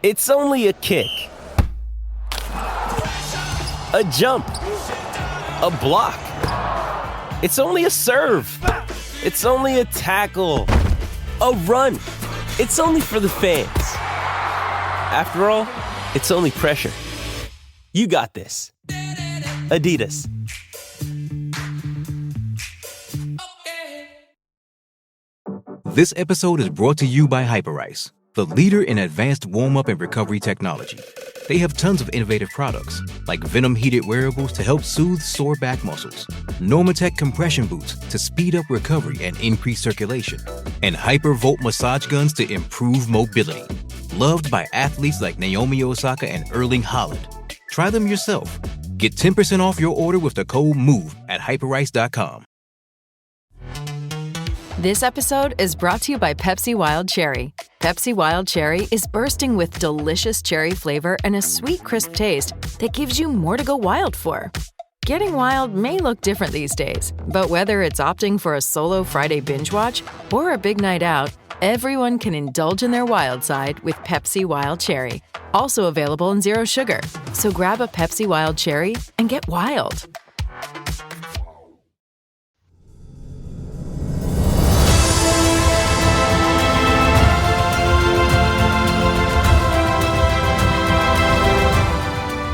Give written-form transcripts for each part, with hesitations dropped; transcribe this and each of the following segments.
It's only a kick, a jump, a block. It's only a serve. It's only a tackle, a run. It's only for the fans. After all, it's only pressure. You got this. Adidas. This episode is brought to you by Hyperice, the leader in advanced warm-up and recovery technology. They have tons of innovative products, like Venom-heated wearables to help soothe sore back muscles, Normatec compression boots to speed up recovery and increase circulation, and Hypervolt massage guns to improve mobility. Loved by athletes like Naomi Osaka and Erling Haaland. Try them yourself. Get 10% off your order with the code MOVE at hyperice.com. This episode is brought to you by Pepsi Wild Cherry. Pepsi Wild Cherry is bursting with delicious cherry flavor and a sweet, crisp taste that gives you more to go wild for. Getting wild may look different these days, but whether it's opting for a solo Friday binge watch or a big night out, everyone can indulge in their wild side with Pepsi Wild Cherry. Also available in Zero Sugar. So grab a Pepsi Wild Cherry and get wild.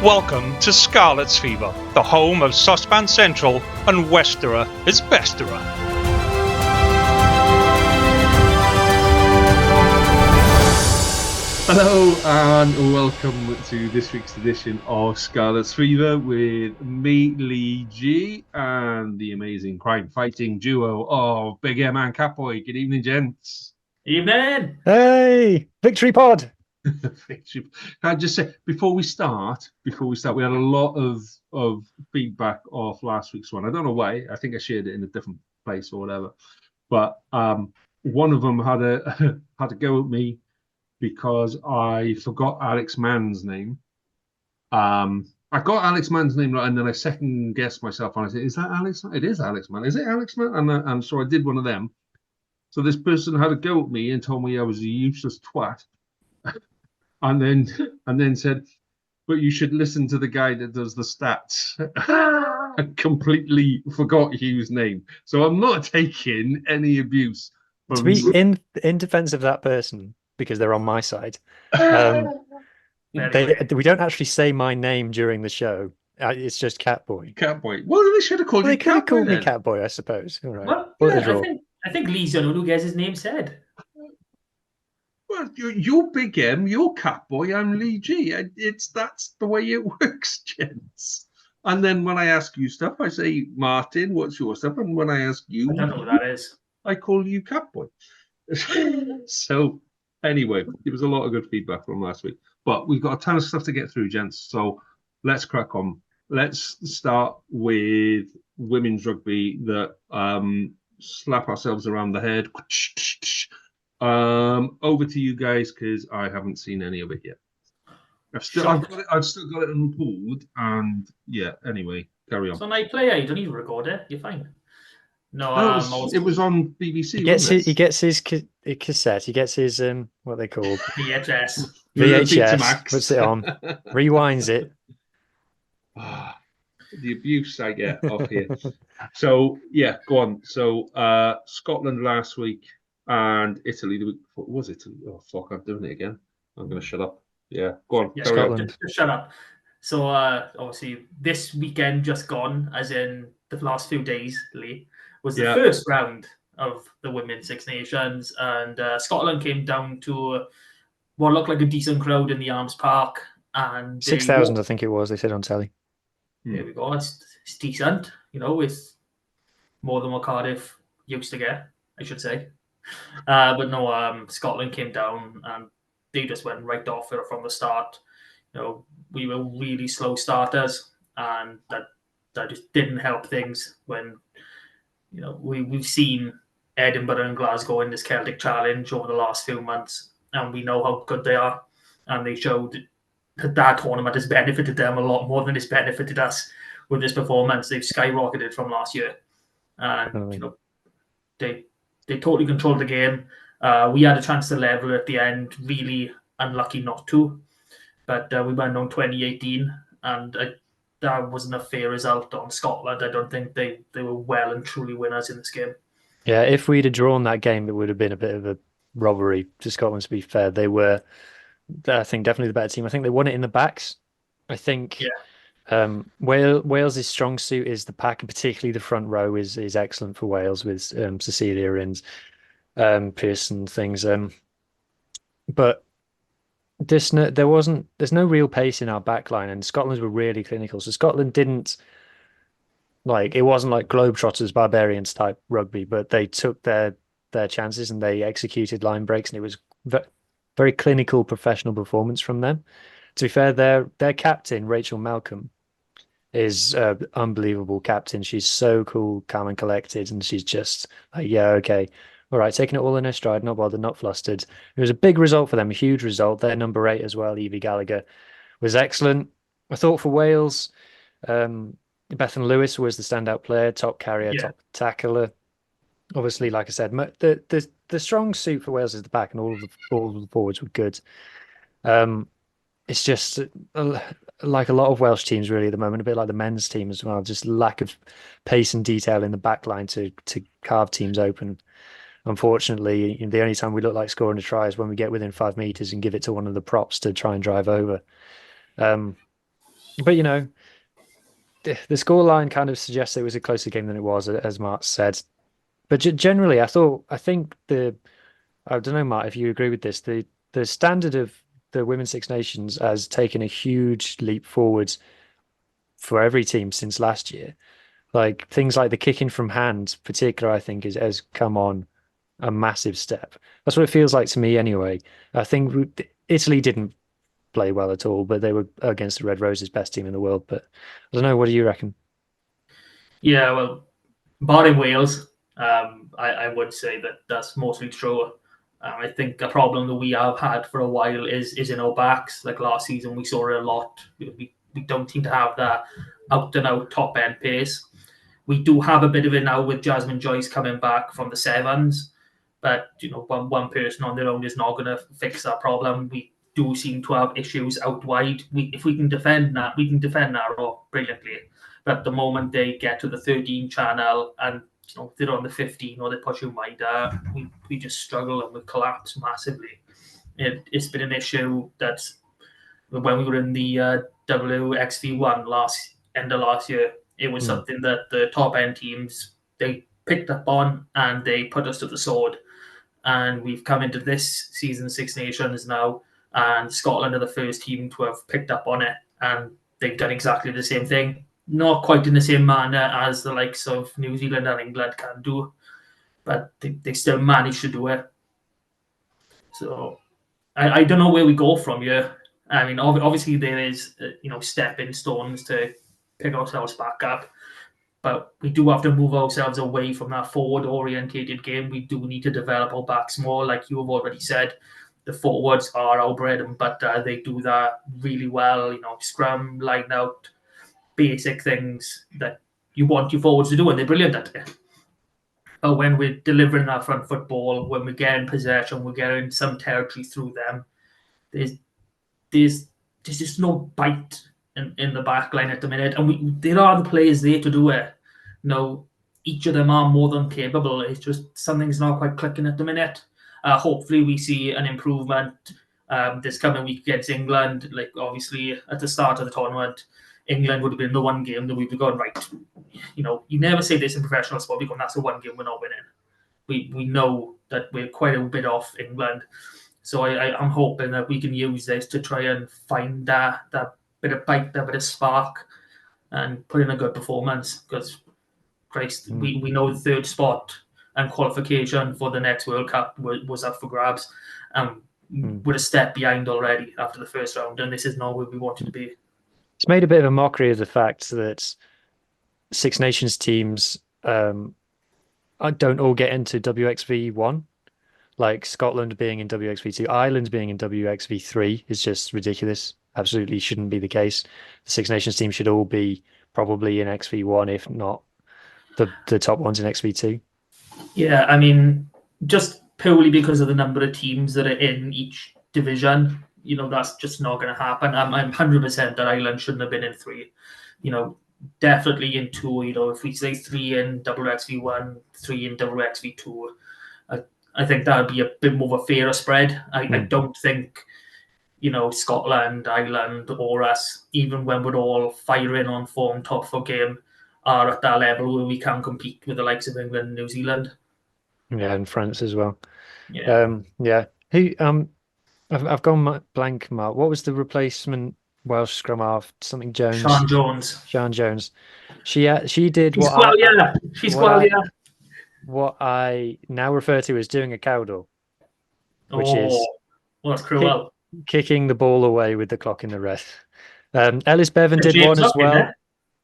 Welcome to Scarlet's Fever, the home of Saucepan Central and Westerer is Besterer. Hello and welcome to this week's edition of Scarlet's Fever with me, Lee G, and the amazing crime-fighting duo of Big M and Catboy. Good evening, gents. Evening. Hey, Victory Pod. Can I just say, before we start, we had a lot of feedback off last week's one. I don't know why. I think I shared it in a different place or whatever. But one of them had a go at me because I forgot Alex Mann's name. I got Alex Mann's name right, and then I second guessed myself, and I said, "Is that Alex? It is Alex Mann. Is it Alex Mann?" And so I did one of them. So this person had a go at me and told me I was a useless twat. And then said, "But you should listen to the guy that does the stats." I completely forgot Hugh's name, so I'm not taking any abuse. To be in defense of that person, because they're on my side, we don't actually say my name during the show. It's just Catboy. Catboy. Well, they should have called you They could have called me then. Catboy, I suppose. All right. Well, yeah, I think Lee's the only one who gets his name said. Well, you're Big M, you're Catboy, I'm Lee G. That's the way it works, gents. And then when I ask you stuff, I say, "Martin, what's your stuff?" And when I ask you, I don't know what that is. I call you Catboy. So anyway, it was a lot of good feedback from last week. But we've got a ton of stuff to get through, gents. So let's crack on. Let's start with women's rugby that slap ourselves around the head. Over to you guys, because I haven't seen any of it yet. I've still got it on record, and yeah. Anyway, carry on. So now player, you don't need to record it. You're fine. No, it was on BBC. He gets his cassette. He gets his what they call VHS. VHS. Puts it on, rewinds it. The abuse I get off here. So yeah, go on. So Scotland last week. And Italy the week before. Was Italy? Oh, fuck, I'm doing it again. I'm going to shut up. Yeah, go on. Yeah, Scotland. Just shut up. So, obviously, this weekend just gone, as in the last few days, Lee, was the first round of the Women's Six Nations. And Scotland came down to what looked like a decent crowd in the Arms Park. And 6,000, I think it was, they said on telly. There we go. It's decent. You know, it's more than what Cardiff used to get, I should say. But no, Scotland came down and they just went right off it from the start. You know, we were really slow starters, and that just didn't help things when, you know, we've seen Edinburgh and Glasgow in this Celtic Challenge over the last few months, and we know how good they are, and they showed that tournament has benefited them a lot more than it's benefited us with this performance. They've skyrocketed from last year, and you know, they totally controlled the game. We had a chance to level at the end. Really unlucky not to. But we went on 2018, and that wasn't a fair result on Scotland. I don't think they were well and truly winners in this game. Yeah, if we'd have drawn that game, it would have been a bit of a robbery to Scotland, to be fair. They were, I think, definitely the better team. I think they won it in the backs. I think Wales's strong suit is the pack, and particularly the front row is excellent for Wales with Cecilia and Pearson things. But there's no real pace in our back line, and Scotland were really clinical. So Scotland didn't it wasn't like Globetrotters, barbarians type rugby, but they took their chances and they executed line breaks, and it was very clinical, professional performance from them. To be fair, their captain, Rachel Malcolm, is unbelievable captain. She's so cool, calm and collected, and she's just like, yeah, okay, all right, taking it all in her stride, not bothered, not flustered. It was a big result for them, a huge result. Their number 8 as well, Evie Gallagher, was excellent. I thought for Wales, Bethan Lewis was the standout player, top carrier, top tackler. Obviously, like I said, the strong suit for Wales is the back, and all of the forwards were good. It's just like a lot of Welsh teams really at the moment, a bit like the men's team as well, just lack of pace and detail in the back line to carve teams open. Unfortunately, the only time we look like scoring a try is when we get within 5 meters and give it to one of the props to try and drive over. But the scoreline kind of suggests it was a closer game than it was, as Mark said. But generally, I think I don't know, Mark, if you agree with this, the standard of the Women's Six Nations has taken a huge leap forward for every team since last year. Like things like the kicking from hand, particularly, I think has come on a massive step. That's what it feels like to me, anyway. I think Italy didn't play well at all, but they were against the Red Roses, best team in the world. But I don't know. What do you reckon? Yeah, well, barring Wales, I would say that that's mostly true. I think a problem that we have had for a while is in our backs. Like last season, we saw it a lot. We don't seem to have that out and out top end pace. We do have a bit of it now with Jasmine Joyce coming back from the sevens, but one person on their own is not going to fix that problem. We do seem to have issues out wide. If we can defend that, we can defend narrow brilliantly. But at the moment they get to the 13 channel and they're on the 15 or they push you wider, we just struggle and we collapse massively. It's been an issue that when we were in the WXV1 end of last year, it was something that the top end teams, they picked up on and they put us to the sword. And we've come into this season, Six Nations now, and Scotland are the first team to have picked up on it, and they've done exactly the same thing. Not quite in the same manner as the likes of New Zealand and England can do, but they still manage to do it. So I don't know where we go from here. I mean, obviously there is stepping stones to pick ourselves back up, but we do have to move ourselves away from that forward-orientated game. We do need to develop our backs more, like you have already said. The forwards are our bread and butter. They do that really well. Scrum, line out, basic things that you want your forwards to do, and they're brilliant at it. But when we're delivering that front football, when we get in possession, we're getting some territory through them, there's just no bite in the back line at the minute. And there are the players there to do it. Each of them are more than capable. It's just something's not quite clicking at the minute. Hopefully we see an improvement this coming week against England. Like obviously at the start of the tournament, England would have been the one game that we'd be going, right, you never say this in professional sport because that's the one game we're not winning. We know that we're quite a bit off England. So I'm hoping that we can use this to try and find that bit of bite, that bit of spark, and put in a good performance. Because, Christ, we know the third spot and qualification for the next World Cup was up for grabs. We're a step behind already after the first round, and this is not where we wanted to be. It's made a bit of a mockery of the fact that Six Nations teams don't all get into WXV1. Like Scotland being in WXV2, Ireland being in WXV3 is just ridiculous. Absolutely shouldn't be the case. The Six Nations team should all be probably in XV1, if not the top ones in XV2. Yeah, I mean, just purely because of the number of teams that are in each division. That's just not going to happen. I'm 100% that Ireland shouldn't have been in 3. Definitely in 2. If we say 3 in WXV1, 3 in WXV2, I think that would be a bit more of a fairer spread. I don't think, Scotland, Ireland, or us, even when we're all firing on form, top for game, are at that level where we can compete with the likes of England and New Zealand. Yeah, and France as well. Yeah. Yeah. Who I've gone blank, Mark. What was the replacement Welsh scrum half? Something Jones. Sean Jones. She did what I now refer to as doing a cowdle, which is that's cruel. Kicking the ball away with the clock in the red. Ellis Bevan did one as well.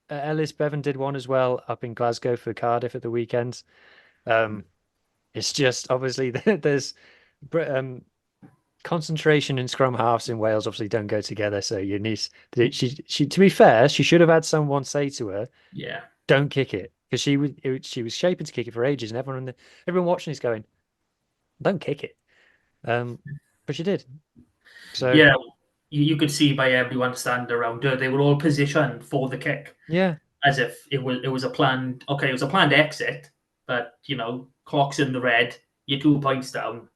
Ellis Bevan did one as well up in Glasgow for Cardiff at the weekend. It's just obviously there's concentration in scrum halves in Wales obviously don't go together. So you need she to be fair, she should have had someone say to her, "Yeah, don't kick it," because she was shaping to kick it for ages, and everyone watching is going, "Don't kick it," but she did. So yeah, you could see by everyone standing around her, they were all positioned for the kick. Yeah, as if it was a planned. Okay, it was a planned exit, but clock's in the red. You're 2 points down.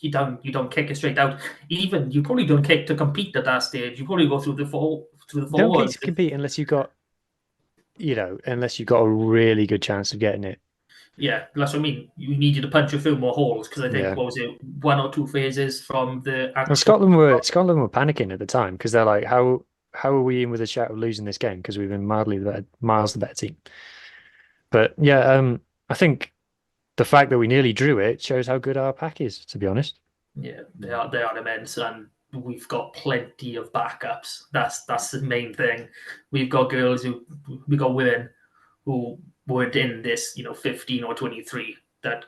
You don't kick it straight out. Even you probably don't kick to compete at that stage. You probably go through the forwards. Don't kick to compete unless you've got, a really good chance of getting it. Yeah, that's what I mean. You needed to punch a few more holes because I think what was it, 1 or 2 phases from the. Well, Scotland were panicking at the time because they're like, how are we in with a shout of losing this game because we've been miles the better team. But yeah, I think the fact that we nearly drew it shows how good our pack is, to be honest. Yeah, they are immense, and we've got plenty of backups. That's the main thing. We've got women who weren't in this, 15 or 23 that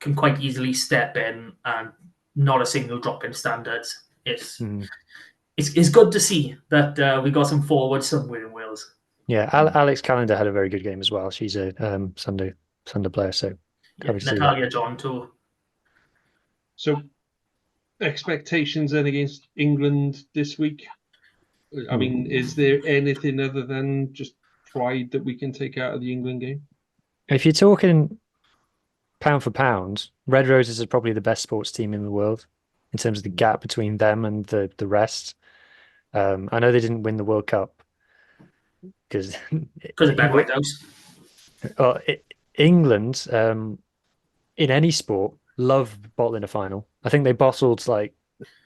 can quite easily step in and not a single drop in standards. It's good to see that we got some forwards somewhere in Wales. Yeah, Alex Callender had a very good game as well. She's a Sunday player, so Natalia John too. So, expectations then against England this week? I mean, is there anything other than just pride that we can take out of the England game? If you're talking pound for pound, Red Roses are probably the best sports team in the world in terms of the gap between them and the rest. I know they didn't win the World Cup because of Ben Whitehouse. Well, England, in any sport, love bottling a final. I think they bottled like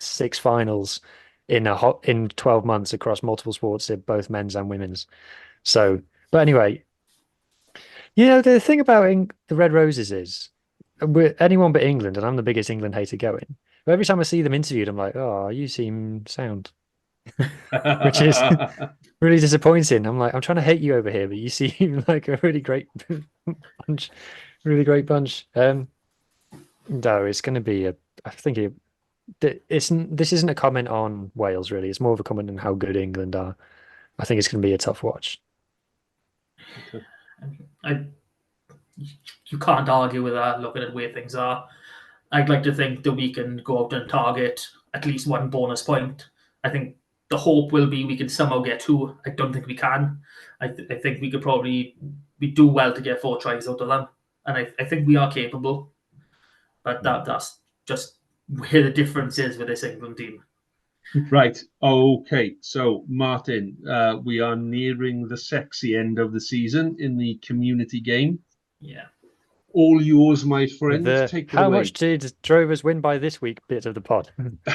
6 finals in 12 months across multiple sports, both men's and women's. So, but anyway, the thing about the Red Roses is we're anyone but England, and I'm the biggest England hater going. But every time I see them interviewed, I'm like, oh, you seem sound, which is really disappointing. I'm like, I'm trying to hate you over here, but you seem like a really great bunch, really great bunch. No, it's going to be I think this isn't a comment on Wales really. It's more of a comment on how good England are. I think it's going to be a tough watch. You can't argue with that looking at where things are. I'd like to think that we can go out and target at least 1 bonus point. I think the hope will be we can somehow get 2. I don't think we can. I think we could probably do well to get 4 tries out of them. And I think we are capable. But that's just where the difference is with this England team. Right. Okay. So, Martin, we are nearing the sexy end of the season in the community game. Yeah. All yours, my friend. Take it how away. much did Drovers win by this week? Bit of the pod.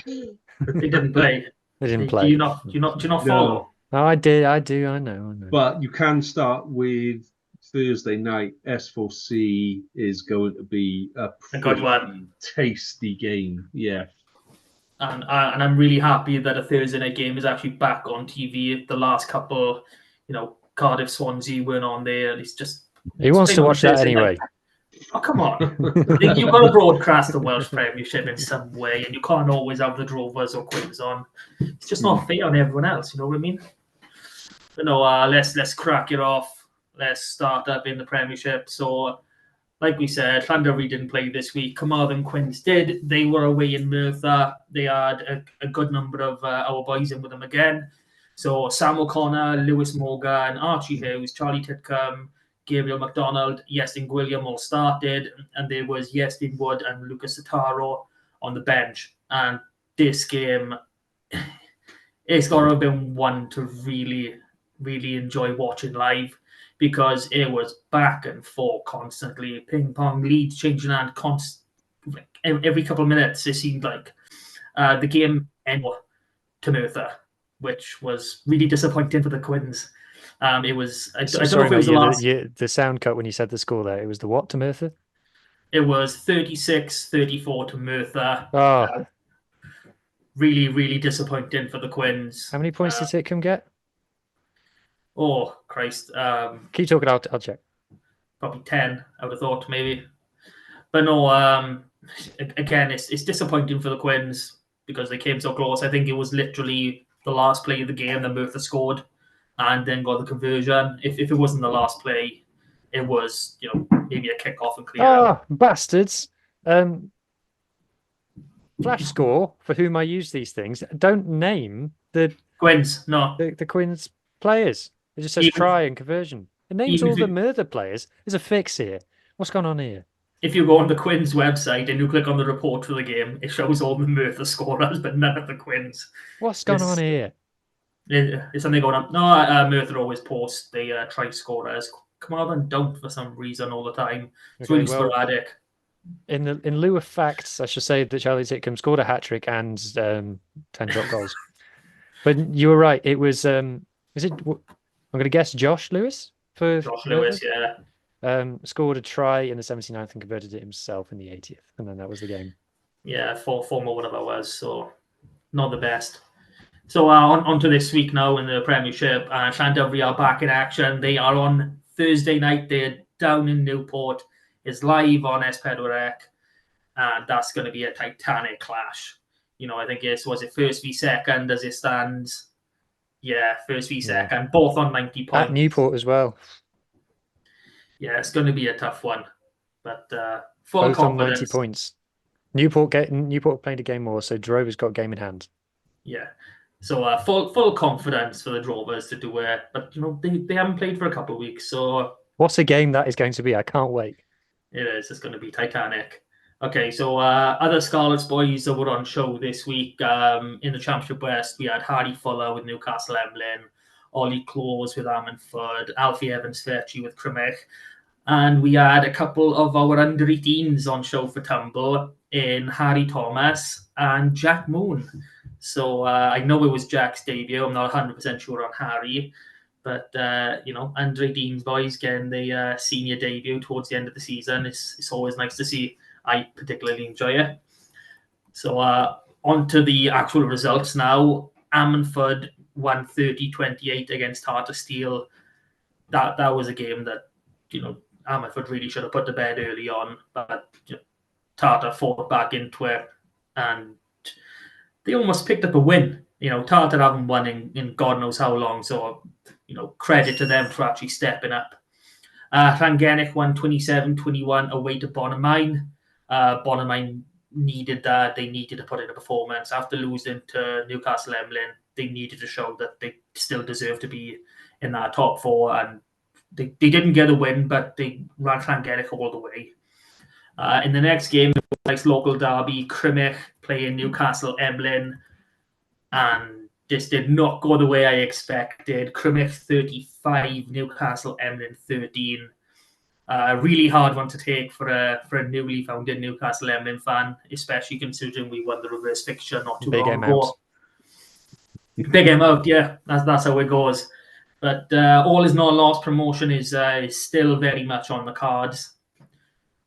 They didn't play. They didn't play. Do you not follow? No, I do. I know. But you can start with Thursday night. S4C is going to be a good one. Tasty game. Yeah. And I'm really happy that a Thursday night game is actually back on TV. The last couple, Cardiff Swansea weren't on there. It's just he wants to watch that anyway. Night. Oh, come on. You've got to broadcast the Welsh Premiership in some way, and you can't always have the Drovers or Quins on. It's just not fair on everyone else, you know what I mean? But no, let's crack it off. Let's start up in the Premiership. So like we said, Llandovery didn't play this week. Carmarthen Quins did. They were away in Merthyr. They had a good number of our boys in with them again. So Sam O'Connor, Lewis Morgan, Archie Hughes, Charlie Titcombe, Gabriel MacDonald, Iestyn Gwilliam all started, and there was Iestyn Wood and Lucas Sataro on the bench. And this game, it's got to have been one to really, really enjoy watching live, because it was back and forth constantly, ping pong, leads changing hand, every couple of minutes. It seemed like the game ended to Merthyr, which was really disappointing for the Quins. It was. I don't know if it was the last. The sound cut when you said the score there. It was the what to Merthyr? It was 36-34 to Merthyr. Oh, really, really disappointing for the Quins. how many points did Titcombe get? Oh Christ! Keep talking. I'll check. Probably 10. I would have thought maybe, but no. Again, it's disappointing for the Quins because they came so close. I think it was literally the last play of the game that Merthyr scored, and then got the conversion. If it wasn't the last play, it was maybe a kick off and clear out. Bastards! Flash score for whom I use these things. Don't name the Quins, no. The Quins players. It just says try and conversion. It names all the Merthyr players. There's a fix here. What's going on here? If you go on the Quins website and you click on the report for the game, it shows all the Merthyr scorers, but none of the Quins. What's going on here? Is something going on? No, Merthyr always posts the try scorers. Carmarthen don't for some reason all the time. It's really sporadic. In lieu of facts, I should say that Charlie Titcombe scored a hat-trick and 10 drop goals. But you were right. It was, I'm going to guess Josh Lewis? Josh Lewis, yeah. Scored a try in the 79th and converted it himself in the 80th. And then that was the game. Yeah, former one of ours, so not the best. So on to this week now in the Premiership. Llandovery are back in action. They are on Thursday night. They're down in Newport. It's live on S4C, and that's going to be a titanic clash. I think was it first v second as it stands? Yeah, first v second, both on 90 points. At Newport as well. Yeah, it's going to be a tough one, but full both confidence. On 90 points. Newport played a game more, so Drover's got a game in hand. Yeah, so full confidence for the Drovers to do it, but they haven't played for a couple of weeks, so what a game that is going to be! I can't wait. It is. It's going to be titanic. Okay, so other Scarlets boys that were on show this week in the Championship West, we had Harry Fuller with Newcastle Emlyn, Ollie Claus with Ammanford, Alfie Evans-Fetchy with Crymych, and we had a couple of our under-18s on show for Tumble in Harry Thomas and Jack Moon. So I know it was Jack's debut. I'm not 100% sure on Harry. But, under 18s boys getting the senior debut towards the end of the season. It's always nice to see. I particularly enjoy it. So on to the actual results now. Ammanford won 30-28 against Tartar Steel. That was a game that, Ammanford really should have put to bed early on. But Tartar fought back into it. And they almost picked up a win. Tartar haven't won in God knows how long. So, credit to them for actually stepping up. Llangennech won 27-21 away to Bonamine. Bonamine needed that. They needed to put in a performance. After losing to Newcastle Emlyn, they needed to show that they still deserve to be in that top four. And they didn't get a win, but they ran Llangennech all the way. In the next game, nice local derby, Crymych playing Newcastle Emlyn. And this did not go the way I expected. Crymych 35, Newcastle Emlyn 13. Really hard one to take for a newly founded Newcastle Emlyn fan, especially considering we won the reverse fixture not too long ago. Big game out, yeah. That's how it goes. But all is not lost. Promotion is still very much on the cards.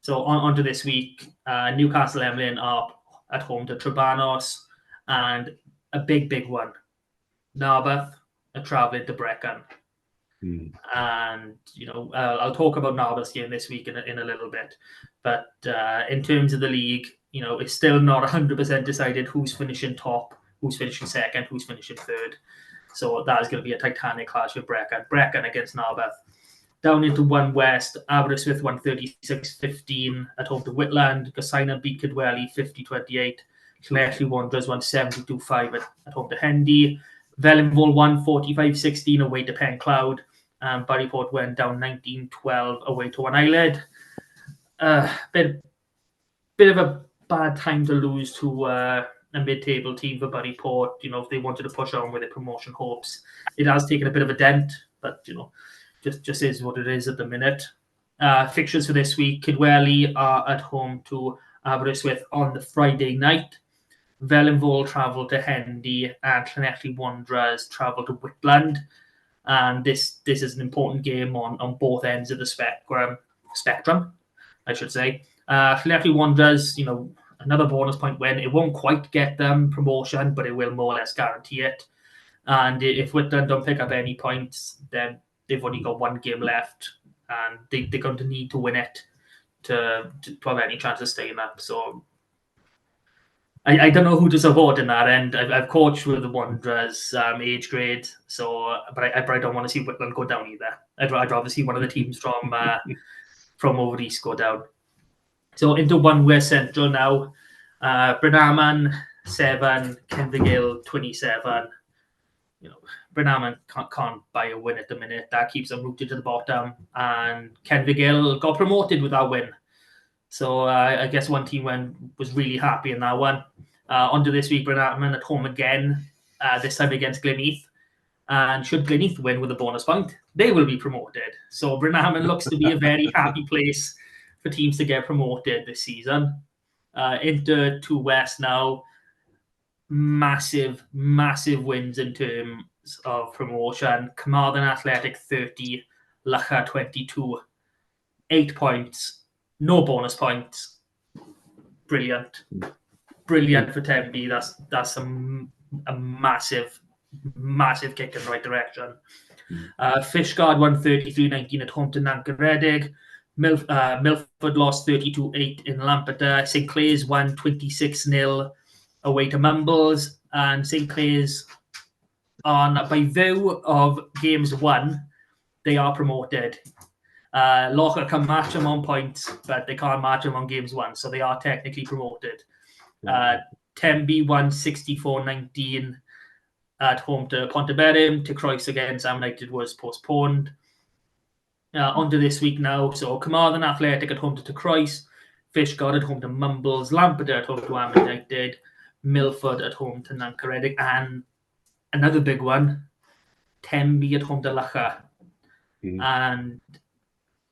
So on to this week. Newcastle Emlyn are at home to Trebanos, and a big one. Narberth are travelling to Brecon. And, I'll talk about Narberth's game this week in a little bit. But in terms of the league, it's still not 100% decided who's finishing top, who's finishing second, who's finishing third. So that is going to be a titanic clash with Brecon. Brecon against Narberth. Down into 1 West, Aberystwyth won 36-15 at home to Whitland. Gosaina beat Kidwelly 50-28. Llanelli Wanderers won 72-5 at home to Hendy. Felinvol won 45-16 away to Pencloud. And Barryport went down 19-12 away to One Island. Bit of a bad time to lose to a mid-table team for Barryport. If they wanted to push on with their promotion hopes, it has taken a bit of a dent, but just is what it is at the minute. Fixtures for this week: Kidwelly are at home to Aberystwyth on the Friday night. Felinvol travel to Hendy, and Llanelli Wanderers travel to Whitland. And this is an important game on both ends of the spectrum, I should say. Llanelli Wanderers, another bonus point win. It won't quite get them promotion, but it will more or less guarantee it. And if Whitland don't pick up any points, then they've only got 1 game left, and they're going to need to win it to have any chance of staying up. So I don't know who to support in that end. I've coached with the Wanderers age grade, but I don't want to see Whitland go down either. I'd rather see one of the teams from over east go down. So into 1 West Central now. Brynaman 7, Kenvigill 27. Brynaman can't buy a win at the minute. That keeps them rooted to the bottom. And Kenvigill got promoted with that win. So I guess one team was really happy in that one. On to this week, Brynaman at home again, this time against Glenheath. And should Glenheath win with a bonus point, they will be promoted. So Brynaman looks to be a very happy place for teams to get promoted this season. Into 2 West now. Massive wins in terms of promotion. Carmarthen Athletic 30, Lacha 22. 8 points. No bonus points. Brilliant for Tenby. That's a massive kick in the right direction. Fishguard won 33-19 at home to Nancaredig. Milford lost 32-8 in Lampeter. St Clair's won 26-0 away to Mumbles, and St Clair's, by view of games won, they are promoted. Locher can match them on points, but they can't match them on games won, so they are technically promoted. Tenby won 64-19 at home to Ponteberem. To Croyce again, Sam United was postponed. On to this week now. So Carmarthen Athletic at home to Croyce, Fishguard at home to Mumbles, Lampeter at home to Am United, Milford at home to Nancaredig, and another big one, Tenby at home to Lacha. And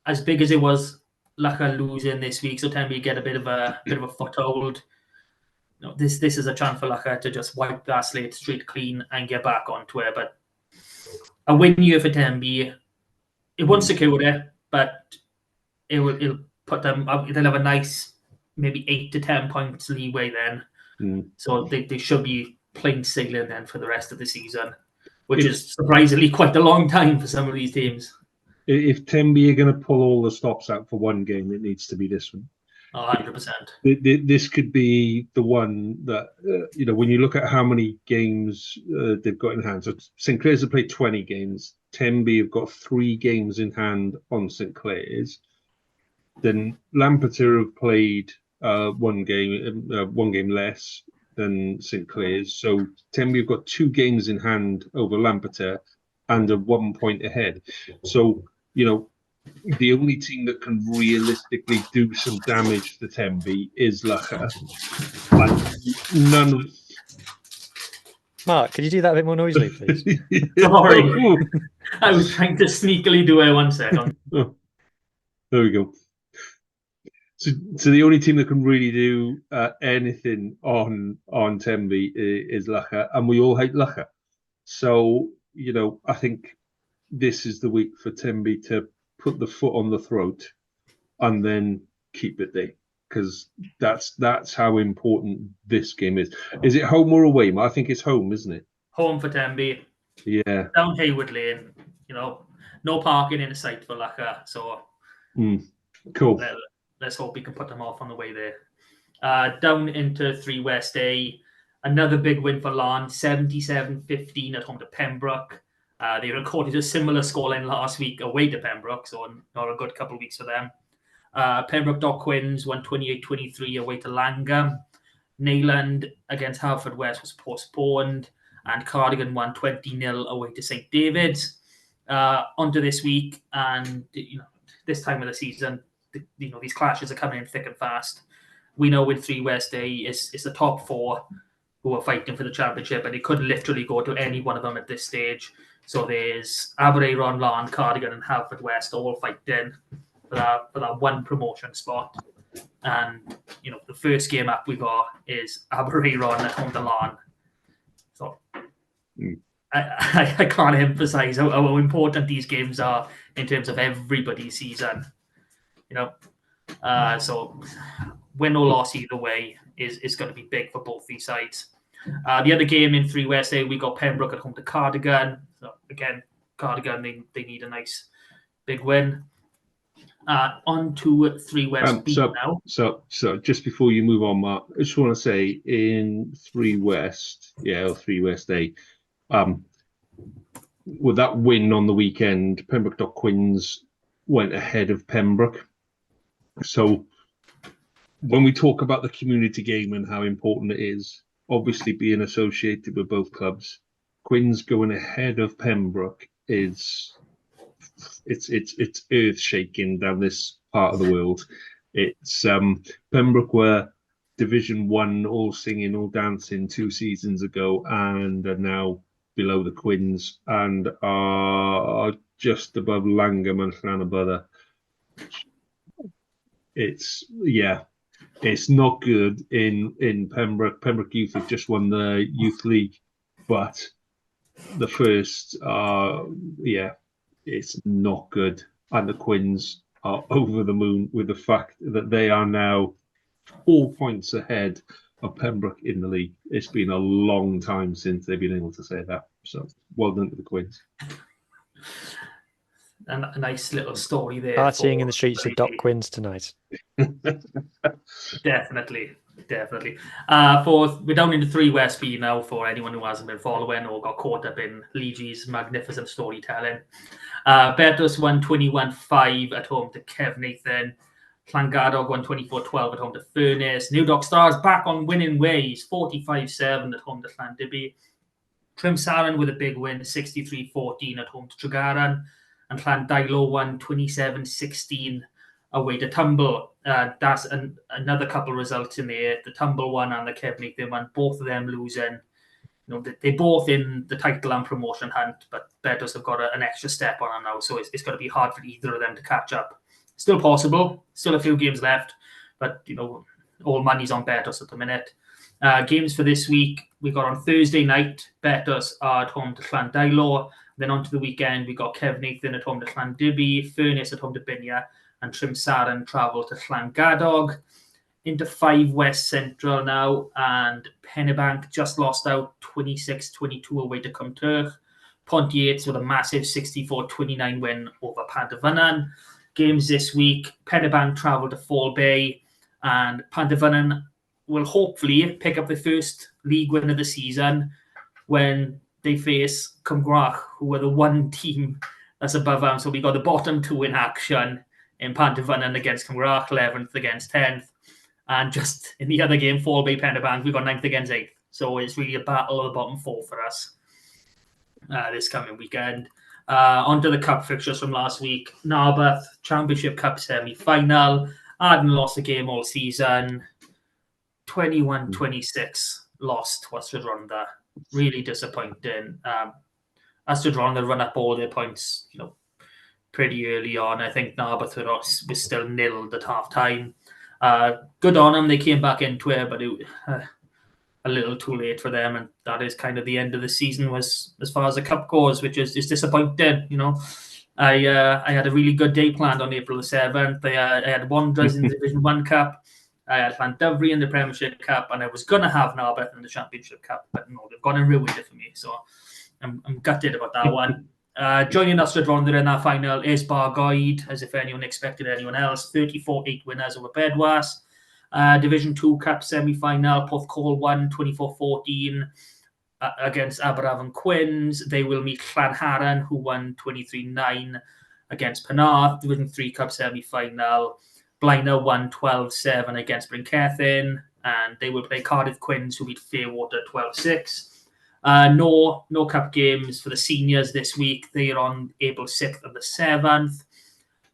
as big as it was, Lacha losing this week, so Tenby get a bit of a foothold. This is a chance for Lacha to just wipe that slate straight clean and get back onto it. But a win year for Tenby. It won't secure it, but it'll put them up. They'll have a nice maybe 8 to 10 points leeway then. So they should be plain sailing then for the rest of the season, which is surprisingly quite a long time for some of these teams. If Tenby are going to pull all the stops out for one game, it needs to be this one. 100%. This could be the one that, when you look at how many games they've got in hand. So St Clair's have played 20 games. Tenby have got 3 games in hand on St Clair's. Then Lampeter have played one game less than St Clair's. So Tenby have got 2 games in hand over Lampeter and are 1 point ahead. So, the only team that can realistically do some damage to Tenby is Lacha. None of... Mark, could you do that a bit more noisily, please? Sorry. I was trying to sneakily do it 1 second. Oh, there we go. So the only team that can really do anything on Tenby is Lacha, and we all hate Lacha. So, I think this is the week for Tenby to put the foot on the throat and then keep it there, because that's how important this game is. Is it home or away? I think it's home, isn't it? Home for Tenby. Yeah. Down Hayward Lane. No parking in sight for Lacha. So cool. Let's hope we can put them off on the way there. Down into 3 West A. Another big win for Larne, 77-15 at home to Pembroke. They recorded a similar scoreline last week away to Pembroke, so not a good couple of weeks for them. Pembroke Dock Quins won 28-23 away to Langham. Neyland against Haverfordwest was postponed, and Cardigan won 20-0 away to St David's. Onto this week, and this time of the season, these clashes are coming in thick and fast. We know with 3 West A, it's the top 4 who are fighting for the championship, and it could literally go to any one of them at this stage. So there's Aberdeen, Larne, Cardigan, and Haverfordwest all fighting for that one promotion spot. And the first game up we got is Aberdeen at home to Larne. So I can't emphasize how important these games are in terms of everybody's season. So win or loss either way is going to be big for both these sides. The other game in 3 West A, we got Pembroke at home to Cardigan. So again, Cardigan, they need a nice big win. On to 3 West B now. So just before you move on, Mark, I just want to say in 3 West, or 3 West A, with that win on the weekend, Pembroke Dock Quins went ahead of Pembroke. So when we talk about the community game and how important it is, obviously being associated with both clubs, Quins going ahead of Pembroke it's earth shaking down this part of the world. It's Pembroke were Division 1, all singing, all dancing 2 seasons ago, and are now below the Quins and are just above Langham and Llanybother. It's not good in Pembroke. Pembroke Youth have just won the Youth League, but the first, it's not good. And the Quins are over the moon with the fact that they are now 4 points ahead of Pembroke in the league. It's been a long time since they've been able to say that. So well done to the Quins. And a nice little story there. Partying in the streets of Dock Quins tonight. Definitely. We're down into 3 West B now for anyone who hasn't been following or got caught up in Leegee's magnificent storytelling. Bertus won 21-5 at home to Kev Nathan. Llangadog won 24-12 at home to Furness. New Dock Stars back on winning ways, 45-7 at home to Llandibby. Trimsaran with a big win, 63-14 at home to Tregaron. And Llandailo won 27-16 away to Tumble. That's another couple of results in there. The Tumble one and the Kev Nathan one, both of them losing. They're both in the title and promotion hunt, but Bertus have got an extra step on them now, so it's going to be hard for either of them to catch up. Still possible, still a few games left, but all money's on Bertus at the minute. Games for this week, we got on Thursday night, Bertus are at home to Llandailo. Then on to the weekend, we got Kev Nathan at home to Llandibby, Furness at home to Binia, and Trimsaran travel to Llangadog. Into 5 West Central now, and Pennebank just lost out 26-22 away to Cumturch. Pontiates with a massive 64-29 win over Pantavannan. Games this week, Pennebank travel to Fall Bay, and Pantavannan will hopefully pick up the first league win of the season when they face Cumgrach, who are the one team that's above them. So we got the bottom 2 in action in Pantavannan against Cumgrach, 11th against 10th. And just in the other game, Fall Bay Pennebank, we got 9th against 8th. So it's really a battle of the bottom 4 for us this coming weekend. On to the cup fixtures from last week. Narberth Championship Cup semi-final. Arden lost a game all season. 21-26 lost to Ystrad. Really disappointing. Ystrad run up all their points, pretty early on. I think Narberth was still nilled at half time. Good on them. They came back into it, but it a little too late for them, and that is kind of the end of the season was as far as the cup goes, which is disappointing. I had a really good day planned on April the 7th. I had Wanderers in the Division 1 Cup. I had Llandovery in the Premiership Cup, and I was going to have Narberth in the Championship Cup, but no, they've gone and ruined it for me. So I'm gutted about that one. Joining Ystrad in that final is Bargoed, as if anyone expected anyone else. 34-8 winners over Bedwas. Division 2 Cup semi-final, Porthcawl won 24-14 against Aberafon Quins. They will meet Llanharan, who won 23-9 against Penarth, Division 3 Cup semi-final. Blaenau won 12-7 against Bryncethyn, and they will play Cardiff Quins, who beat Fairwater 12-6. No cup games for the seniors this week. They are on April 6th and the 7th.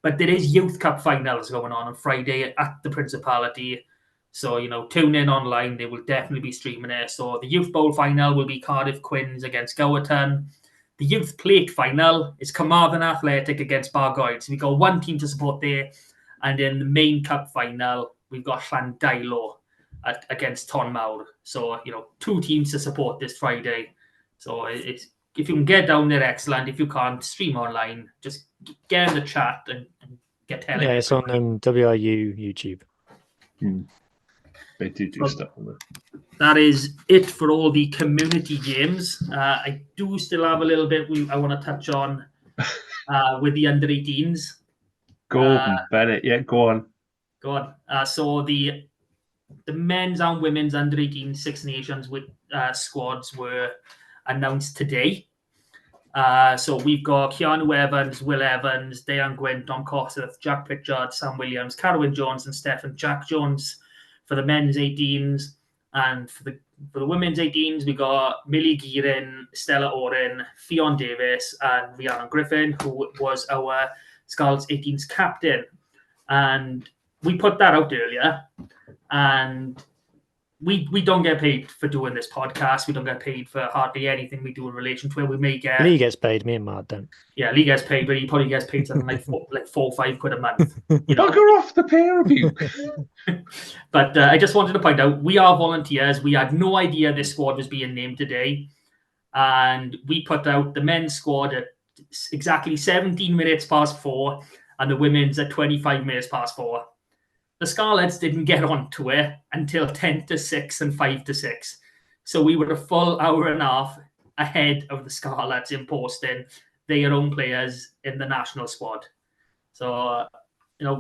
But there is Youth Cup finals going on Friday at the Principality. So, tune in online. They will definitely be streaming it. So the Youth Bowl final will be Cardiff Quins against Gowerton. The Youth Plate final is Carmarthen Athletic against Bargoed. So we've got one team to support there. And in the main cup final, we've got Llandailo against Tonmawr. So, two teams to support this Friday. So if you can get down there, excellent. If you can't, stream online. Just get in the chat and get telling. Yeah, it's on WIU YouTube. They do stuff on there. That is it for all the community games. I do still have a little bit I want to touch on with the under-18s. Gordon Bennett, yeah, go on. Go on. So the men's and women's under-18 Six Nations squads were announced today. So we've got Keanu Evans, Will Evans, Diane Gwyn, Dom Kossuth, Jack Pritchard, Sam Williams, Carwyn Jones, and Stephen Jack Jones for the men's 18s. And for the women's 18s, we got Millie Gearin, Stella Oren, Fionn Davis, and Rhiannon Griffin, who was our Scarlets 18s captain. And we put that out earlier. And we don't get paid for doing this podcast. We don't get paid for hardly anything we do in relation to it. We may get... Lee gets paid, me and Mark don't. Yeah, Lee gets paid, but he probably gets paid something like 4 or 5 quid a month. Bugger off the pair of you. But I just wanted to point out, we are volunteers. We had no idea this squad was being named today. And we put out the men's squad at exactly 17 minutes past 4 and the women's at 25 minutes past 4. The Scarlets didn't get onto it until 10 to 6 and 5 to 6. So we were a full hour and a half ahead of the Scarlets in posting their own players in the national squad. So,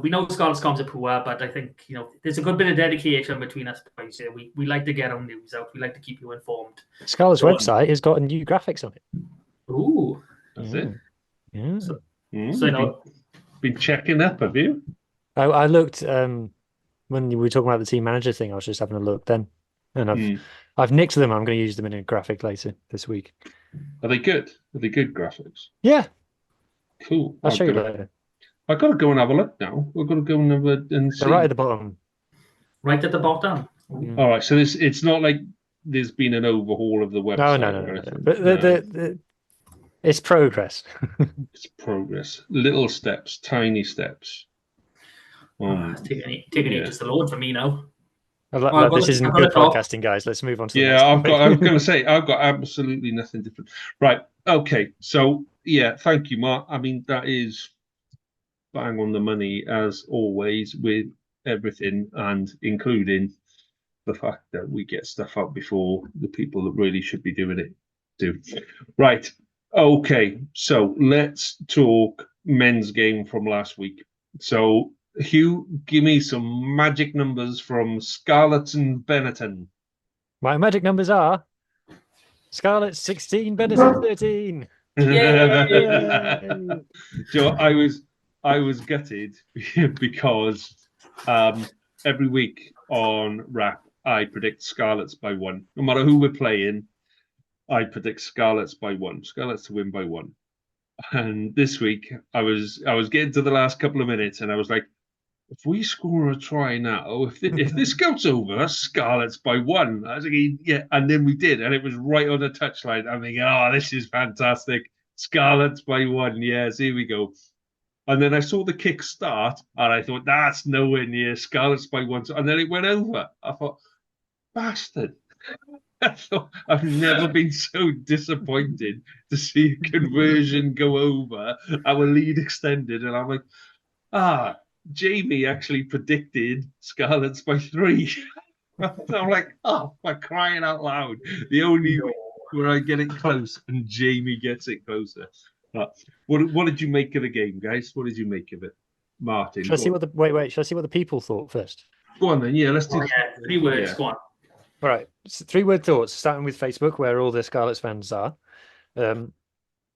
we know Scarlets comms are poor, but I think, there's a good bit of dedication between us boys here. We like to get our news out. We like to keep you informed. Scarlet's website has got new graphics on it. Ooh. That's it. Yeah. So been checking up, have you? I looked when we were talking about the team manager thing. I was just having a look then, and I've nicked them. I'm going to use them in a graphic later this week. Are they good? Are they good graphics? Yeah, cool. I'll show you later. I've got to go and have a look now. We're going to go and have and see. They're right at the bottom. Right at the bottom. All right. So it's not like there's been an overhaul of the website. No. But it's progress. It's progress. Little steps, tiny steps. It's taking ages to load for me now. This isn't good podcasting, guys. Let's move on to the next I was going to say, I've got absolutely nothing different. Right. Okay. So, thank you, Mark. I mean, that is bang on the money, as always, with everything, and including the fact that we get stuff up before the people that really should be doing it do. Right. Okay. So, let's talk men's game from last week. So, Hugh, give me some magic numbers from Scarlets and Benetton. My magic numbers are Scarlets 16, Benetton 13. So I was gutted because every week on Rap I predict Scarlets by 1. No matter who we're playing, I predict Scarlets by 1. Scarlets to win by 1. And this week I was getting to the last couple of minutes and I was like, if we score a try now, if this goes over, Scarlets by 1. I was thinking, and then we did, and it was right on the touchline. I'm thinking, this is fantastic. Scarlets by 1, yes, here we go. And then I saw the kick start, and I thought, that's nowhere near Scarlets by 1. And then it went over. I thought, bastard. I thought, I've never been so disappointed to see a conversion go over, our lead extended, and I'm like, Jamie actually predicted Scarlets by 3. I'm like, by crying out loud. The only where I get it close and Jamie gets it closer. What did you make of the game, guys? What did you make of it? Martin. Should I see what the people thought first? Go on then, let's do 3 words, go on. All right, so 3-word thoughts, starting with Facebook, where all the Scarlets fans are.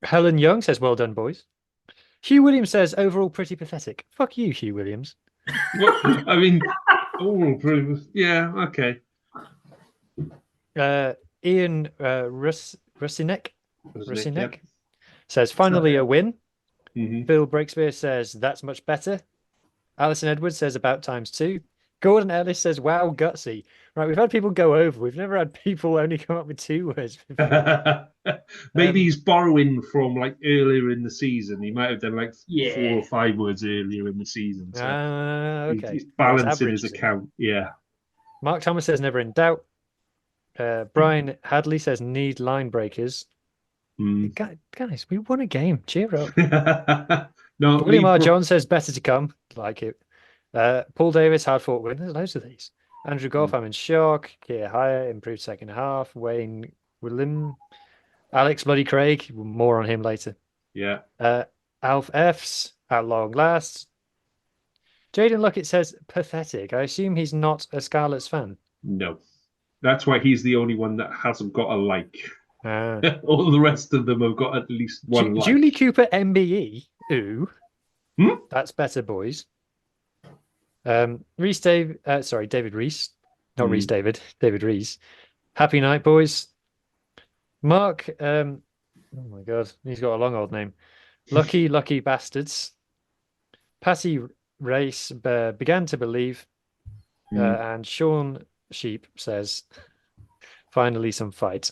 Helen Young says, "Well done, boys." Hugh Williams says, "Overall, pretty pathetic." Fuck you, Hugh Williams. Well, I mean, yeah, okay. Ian Rusinek Yep. says, "Finally a win." Mhm. Phil Breakspear says, "That's much better." Alison Edwards says, "About times 2." Gordon Ellis says, "Wow, gutsy." Right, we've had people go over. We've never had people only come up with 2 words before. Maybe he's borrowing from like earlier in the season. He might have done like 4 Yeah. or 5 words earlier in the season. So Okay. he's Well, it's balancing his average, is it? account. Yeah. Mark Thomas says, "Never in doubt." Brian Hadley says, "Need line breakers." Mm. Guys, we won a game. Cheer up. No, William R. John says, "Better to come." Like it. Paul Davis, hard fought win. There's loads of these. Andrew Goff, I'm in shock. Kia Hire, improved second half. Wayne Willim. Alex Bloody Craig, more on him later. Yeah. Alf F's, at long last. Jaden Luckett says, "Pathetic." I assume he's not a Scarlets fan. No. That's why he's the only one that hasn't got a like. Ah. All the rest of them have got at least one like. Julie Cooper, MBE. Ooh. Hmm? That's better, boys. David Reese. Not Reese David. David Reese. Happy night, boys. Mark, oh my God, he's got a long old name. Lucky bastards. Patty Race began to believe. And Sean Sheep says, "Finally some fight."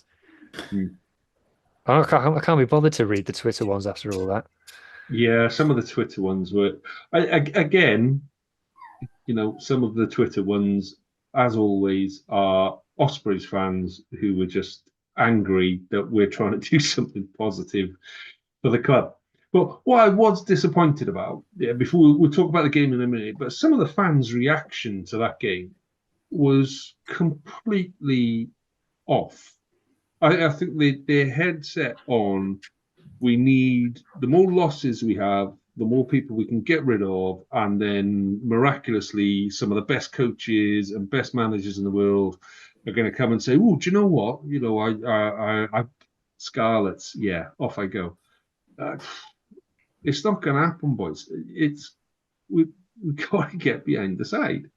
I can't be bothered to read the Twitter ones after all that. Yeah, some of the Twitter ones were, again, some of the Twitter ones, as always, are Ospreys fans who were just angry that we're trying to do something positive for the club. But what I was disappointed about, before we'll talk about the game in a minute, but some of the fans' reaction to that game was completely off. I think their headset on, we need, the more losses we have, the more people we can get rid of, and then miraculously, some of the best coaches and best managers in the world are going to come and say, "Oh, do you know what? I Scarlets, yeah, off I go." It's not going to happen, boys. We've got to get behind the side,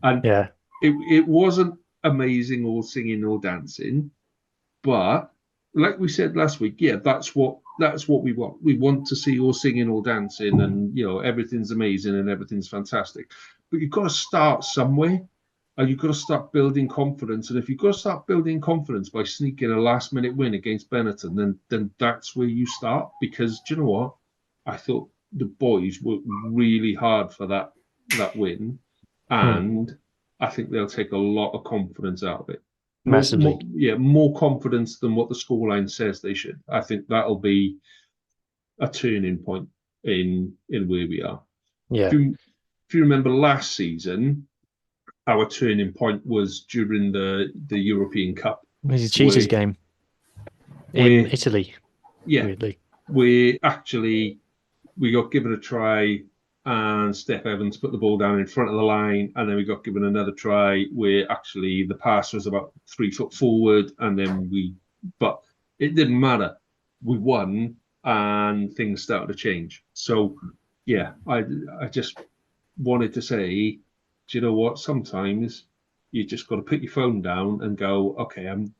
and yeah, it wasn't amazing or singing or dancing, but like we said last week, yeah, that's what we want. We want to see all singing, all dancing, and everything's amazing and everything's fantastic. But you've got to start somewhere, and you've got to start building confidence. And if you've got to start building confidence by sneaking a last-minute win against Benetton, then that's where you start. Because do you know what? I thought the boys worked really hard for that win, and I think they'll take a lot of confidence out of it. Massively. More confidence than what the scoreline says they should. I think that'll be a turning point in where we are. Yeah. If you remember last season, our turning point was during the European Cup. It was a cheaters game in Italy. Yeah. Weirdly. We got given a try, and Steph Evans put the ball down in front of the line, and then we got given another try where actually the pass was about 3 foot forward, and then but it didn't matter. We won, and things started to change. So, yeah, I just wanted to say, do you know what? Sometimes you just got to put your phone down and go, okay, I'm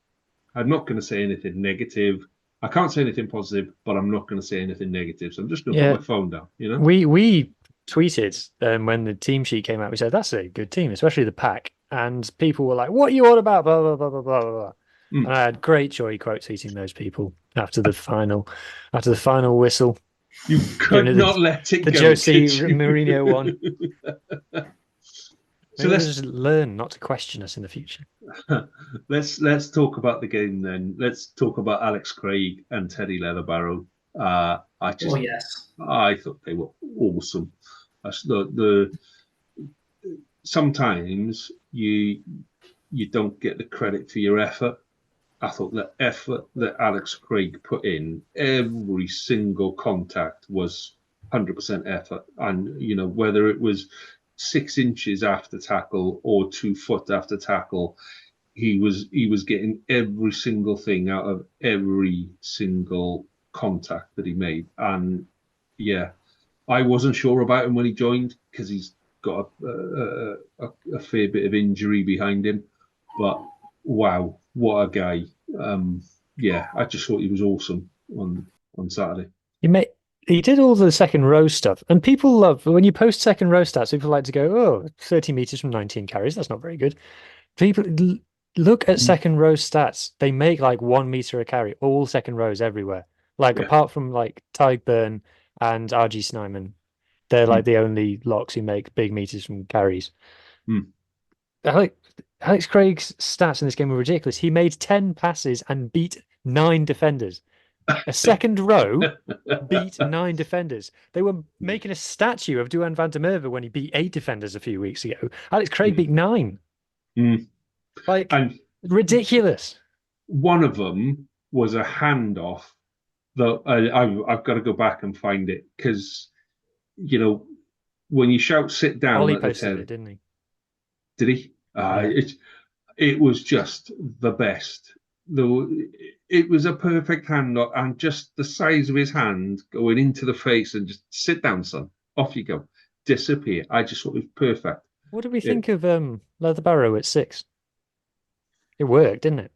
not going to say anything negative. I can't say anything positive, but I'm not going to say anything negative. So I'm just going to put my phone down, We tweeted when the team sheet came out, we said, "That's a good team, especially the pack." And people were like, "What are you on about? Blah, blah, blah, blah, blah, blah." And I had great joy quote tweeting those people after the final whistle. You could not let it go. The Jose Mourinho one. So let's just learn not to question us in the future. Let's talk about the game then. Let's talk about Alex Craig and Teddy Leatherbarrow. I thought they were awesome. Sometimes you don't get the credit for your effort. I thought the effort that Alex Craig put in, every single contact was 100% effort, and whether it was 6 inches after tackle or 2 foot after tackle, he was getting every single thing out of every single contact that he made. And yeah, I wasn't sure about him when he joined because he's got a fair bit of injury behind him. But wow, what a guy! Yeah, I just thought he was awesome on Saturday. He did all the second row stuff, and people love when you post second row stats. People like to go, "Oh, 30 meters from 19 carries. That's not very good." People look at second row stats. They make like 1 meter a carry, all second rows everywhere. Like apart from like Tyburn and RG Snyman, they're like the only locks who make big meters from carries. Alex Craig's stats in this game were ridiculous. He made 10 passes and beat 9 defenders. A second row beat 9 defenders. They were making a statue of Duan van der Merwe when he beat 8 defenders a few weeks ago. Alex Craig beat 9. Like, and ridiculous. One of them was a handoff that I've got to go back and find it because, you know, when you shout "sit down" Ollie at the posted 10, it, didn't he? Did he? It was just the best. It was a perfect handoff, and just the size of his hand going into the face and just "sit down, son. Off you go, disappear." I just thought it was perfect. What did we think of Leather Barrow at 6? It worked, didn't it?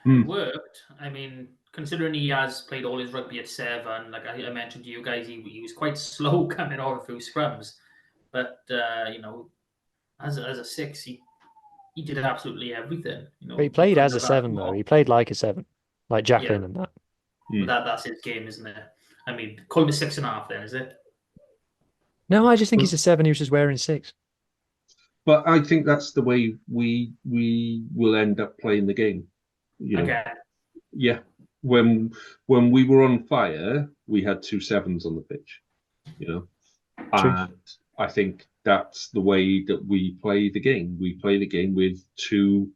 It worked. I mean, considering he has played all his rugby at 7, like I mentioned to you guys, he was quite slow coming off a few scrums. But you know, as a 6, he did absolutely everything. You know, But he played as a 7 though. He played like a 7, like Jacqueline and that. But that's his game, isn't it? I mean, call him a 6.5 then, is it? No, I just think he's a 7. He was just wearing 6. But I think that's the way we will end up playing the game. You know, okay. Yeah. When we were on fire, we had 2 7s on the pitch. You know, True. And I think that's the way that we play the game. We play the game with 2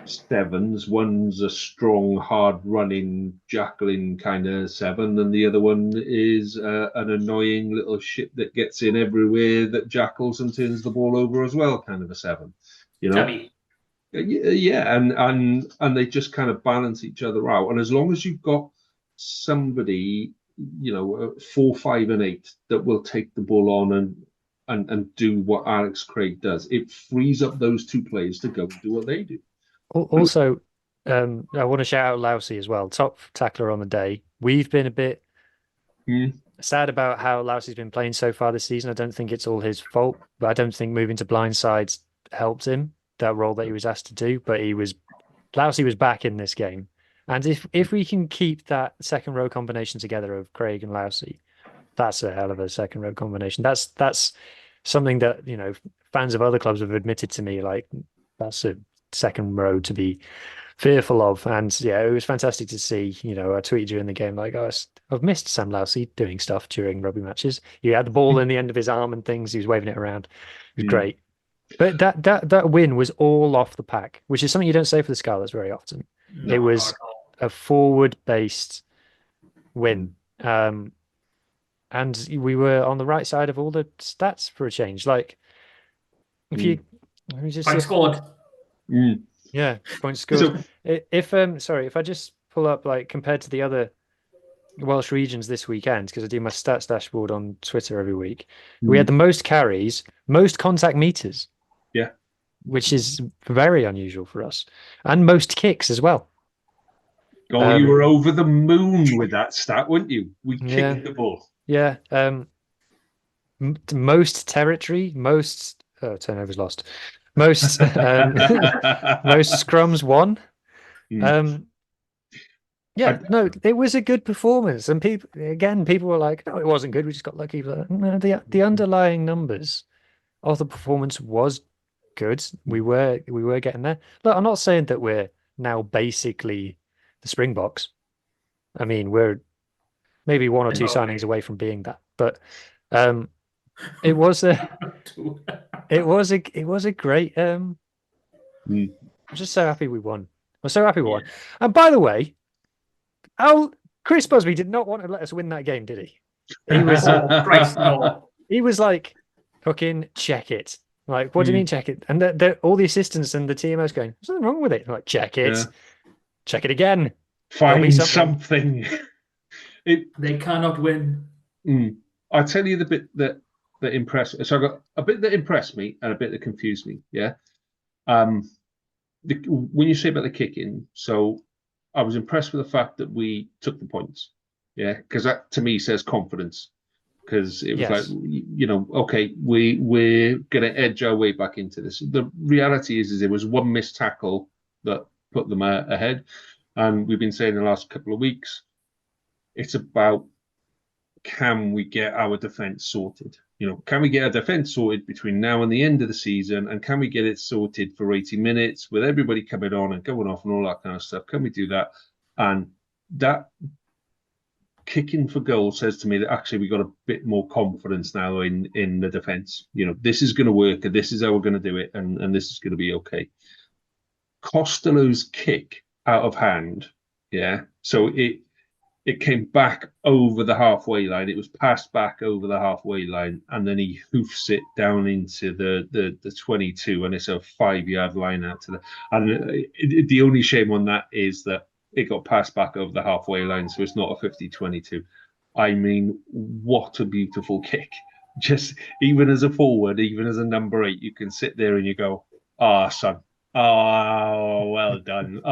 7s. One's a strong, hard-running, Jacqueline kind of 7, and the other one is an annoying little shit that gets in everywhere that jackals and turns the ball over as well, kind of a 7. You know, yeah, and they just kind of balance each other out. And as long as you've got somebody, you know, 4, 5, and 8 that will take the ball on and do what Alex Craig does, it frees up those 2 players to go do what they do. Also, I want to shout out Lousy as well, top tackler on the day. We've been a bit sad about how Lousy's been playing so far this season. I don't think it's all his fault, but I don't think moving to blindsides helped him, that role that he was asked to do. But Lousy was back in this game. And if we can keep that second row combination together of Craig and Lousy, that's a hell of a second row combination. That's something that, you know, fans of other clubs have admitted to me, like that's a second row to be fearful of. And yeah, it was fantastic to see. You know, I tweeted during the game like, I've missed Sam Lousy doing stuff during rugby matches. He had the ball in the end of his arm and things. He was waving it around. It was great. But that win was all off the pack, which is something you don't say for the Scarlets very often. No, it was a forward-based win. And we were on the right side of all the stats for a change. Like, if you point scored. Yeah, points scored. If I just pull up, like, compared to the other Welsh regions this weekend, because I do my stats dashboard on Twitter every week, we had the most carries, most contact meters. Yeah. Which is very unusual for us. And most kicks as well. Oh, you were over the moon with that stat, weren't you? We kicked the ball. Yeah. Most territory, most turnovers lost. Most most scrums won. No, it was a good performance, and people were like, "No, it wasn't good. We just got lucky." But no, the underlying numbers of the performance was good. We were getting there. Look, I'm not saying that we're now basically the Springboks. I mean, we're maybe 1 or 2 signings away from being that, but it was a great. I'm just so happy we won. I'm so happy we won. And by the way, Chris Busby did not want to let us win that game, did he? He was he was like, fucking check it. Like, what do you mean check it? And all the assistants and the TMO's going, there's nothing wrong with it. I'm like, check it. Yeah. Check it again. There'll be Find something. something. They cannot win. I'll tell you the bit that impressed. So I got a bit that impressed me and a bit that confused me. Yeah. When you say about the kicking, so I was impressed with the fact that we took the points. Yeah, because that to me says confidence. Because it was like, okay, we're gonna edge our way back into this. The reality is there was one missed tackle that put them ahead, and we've been saying the last couple of weeks, it's about, can we get our defense sorted? Can we get our defense sorted between now and the end of the season, and can we get it sorted for 80 minutes with everybody coming on and going off and all that kind of stuff? Can we do that? And that kicking for goal says to me that actually we got a bit more confidence now in the defense. This is going to work, and this is how we're going to do it, and this is going to be okay. Costello's kick out of hand, so it came back over the halfway line. It was passed back over the halfway line, and then he hoofs it down into the 22, and it's a 5-yard line out to the. And the only shame on that is that it got passed back over the halfway line, so it's not a 50-22. I mean, what a beautiful kick. Just even as a forward, even as a number 8, you can sit there and you go, son. Oh, well done.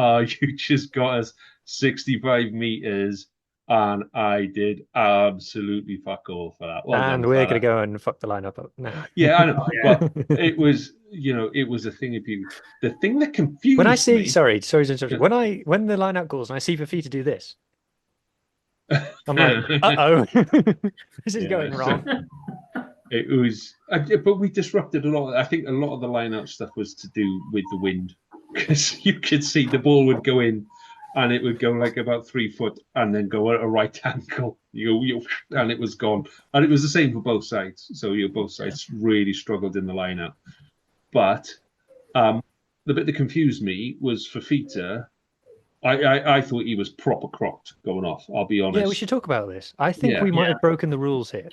You just got us 65 meters, and I did absolutely fuck all for that. Well and done, we're going to go and fuck the lineup up now. Yeah, I know. But it was, it was a thing of people. The thing that confused when I see, me, sorry to interrupt. When the lineup calls and I see Fafita do this, I'm like, uh-oh, this is going wrong. It was, but we disrupted a lot. I think a lot of the lineup stuff was to do with the wind, because you could see the ball would go in, and it would go like about 3 foot, and then go at a right angle. And it was gone. And it was the same for both sides. So both sides really struggled in the lineup. But the bit that confused me was Fafita. I thought he was proper crocked going off. I'll be honest. Yeah, we should talk about this. I think we might have broken the rules here.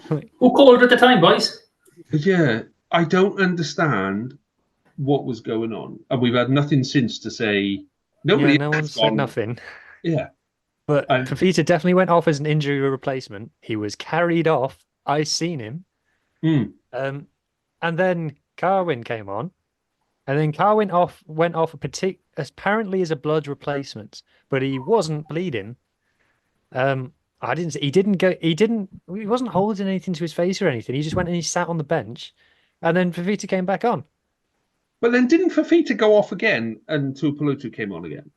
Who called it at the time, boys? Yeah, I don't understand what was going on, and we've had nothing since to say. No one's said nothing. Yeah, but Fafita definitely went off as an injury replacement. He was carried off. I seen him. And then Carwin came on, and then Carwin went off apparently as a blood replacement, but he wasn't bleeding. I didn't. He wasn't holding anything to his face or anything. He just went and he sat on the bench, and then Fafita came back on. But then didn't Fafita go off again and Tuipulotu came on again?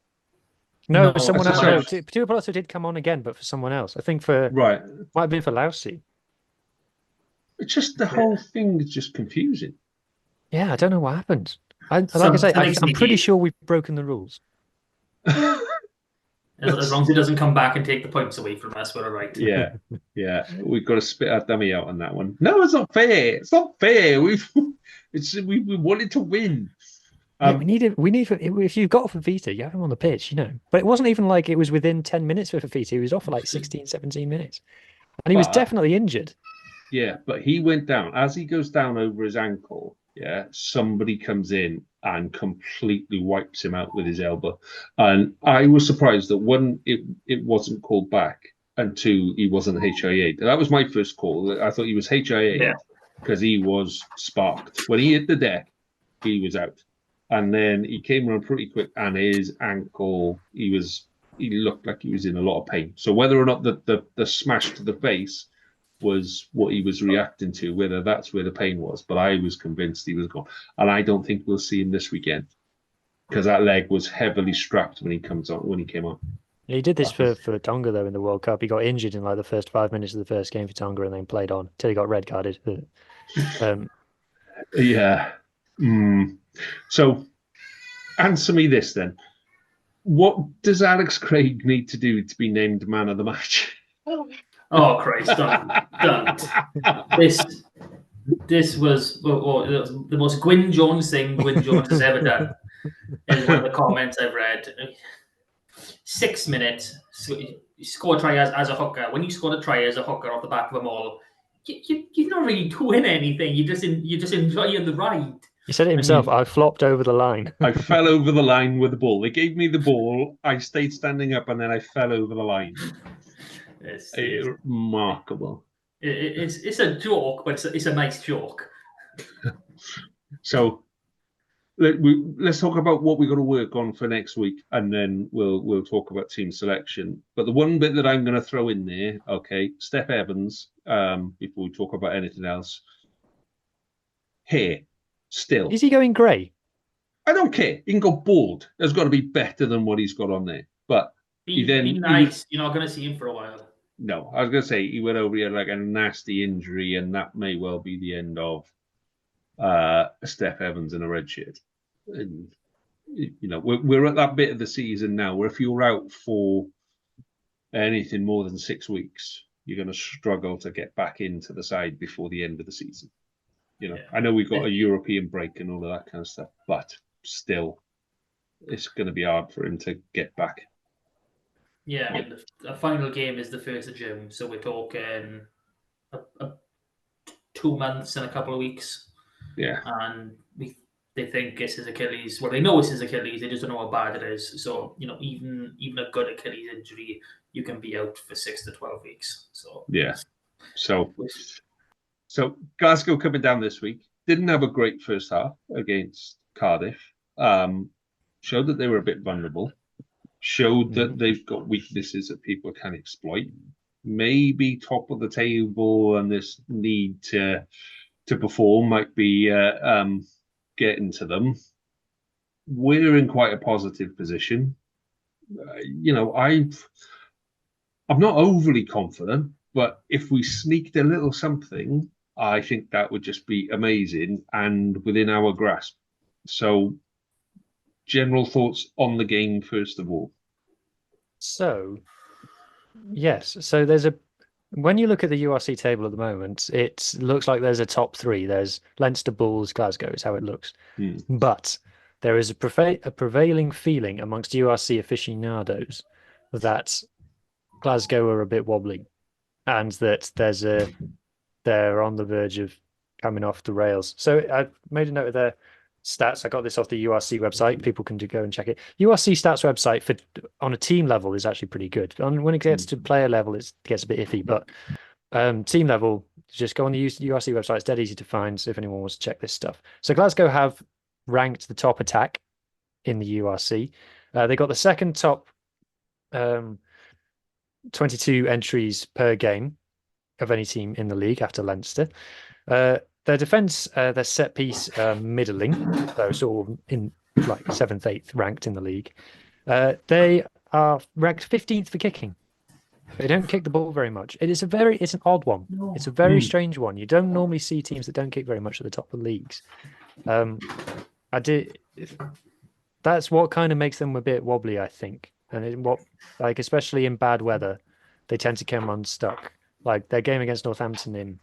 No, someone else. No, Tuipulotu did come on again, but for someone else. I think might have been for Lousy. It's just the whole thing is just confusing. Yeah, I don't know what happened. I'm pretty sure we've broken the rules. As long as he doesn't come back and take the points away from us, we're all right. Yeah. We've got to spit our dummy out on that one. No, it's not fair. It's not fair. We wanted to win. We need. If you've got Fafita, you have him on the pitch, But it wasn't even like it was within 10 minutes for Fafita. He was off for like 16, 17 minutes. And he was definitely injured. Yeah, but he went down. As he goes down over his ankle, somebody comes in and completely wipes him out with his elbow. And I was surprised that one, it wasn't called back, and two, he wasn't HIA. That was my first call. I thought he was HIA because he was sparked. When he hit the deck, he was out. And then he came around pretty quick, and his ankle, he looked like he was in a lot of pain. So whether or not the smash to the face was what he was reacting to, whether that's where the pain was, but I was convinced he was gone. And I don't think we'll see him this weekend, because that leg was heavily strapped when he came on. Yeah, he did this for Tonga though in the World Cup. He got injured in like the first 5 minutes of the first game for Tonga, and then played on till he got red carded. So answer me this then: what does Alex Craig need to do to be named man of the match? Oh Christ! Don't. This was the most Gwyn Jones thing Gwyn Jones has ever done. Is one of the comments I've read. 6 minutes, you score a try as a hooker. When you scored a try as a hooker off the back of a maul, you're not really doing anything. You're just enjoying the ride. He said it himself. I flopped over the line. I fell over the line with the ball. They gave me the ball. I stayed standing up, and then I fell over the line. It's Remarkable. It's a joke, but it's a nice joke. So let's talk about what we've got to work on for next week, and then we'll talk about team selection. But the one bit that I'm going to throw in there, okay, Steph Evans, before we talk about anything else, hair, still. Is he going grey? I don't care. He can go bald. There's got to be better than what he's got on there. But be nice. You're not going to see him for a while. No, I was going to say he went over here like a nasty injury, and that may well be the end of Steph Evans in a red shirt. And, we're at that bit of the season now where if you're out for anything more than 6 weeks, you're going to struggle to get back into the side before the end of the season. I know we've got a European break and all of that kind of stuff, but still, it's going to be hard for him to get back. Yeah, I mean, the final game is the 1st of June, so we're talking 2 months and a couple of weeks. Yeah. And they think it's his Achilles. Well, they know it's his Achilles. They just don't know how bad it is. So, even a good Achilles injury, you can be out for 6 to 12 weeks. So yeah. So Glasgow coming down this week didn't have a great first half against Cardiff. Showed that they were a bit vulnerable. Showed that they've got weaknesses that people can exploit. Maybe top of the table, and this need to perform might be getting to them. We're in quite a positive position. I'm not overly confident, but if we sneaked a little something, I think that would just be amazing and within our grasp. So, general thoughts on the game, first of all. So, yes. So when you look at the URC table at the moment, it looks like there's a top 3. There's Leinster, Bulls, Glasgow is how it looks. But there is a prevailing feeling amongst URC aficionados that Glasgow are a bit wobbly, and that they're on the verge of coming off the rails. So I made a note of their stats. I got this off the URC website. People can go and check it. URC stats website on a team level is actually pretty good. When it gets to player level, it gets a bit iffy. But team level, just go on the URC website. It's dead easy to find if anyone wants to check this stuff. So Glasgow have ranked the top attack in the URC. They got the second top 22 entries per game of any team in the league after Leinster. Their defence, their set piece, middling, so sort of in like 7th, 8th ranked in the league. They are ranked 15th for kicking. They don't kick the ball very much. It's an odd one. It's a very strange one. You don't normally see teams that don't kick very much at the top of the leagues. That's what kind of makes them a bit wobbly, I think. And especially in bad weather, they tend to come unstuck. Like their game against Northampton in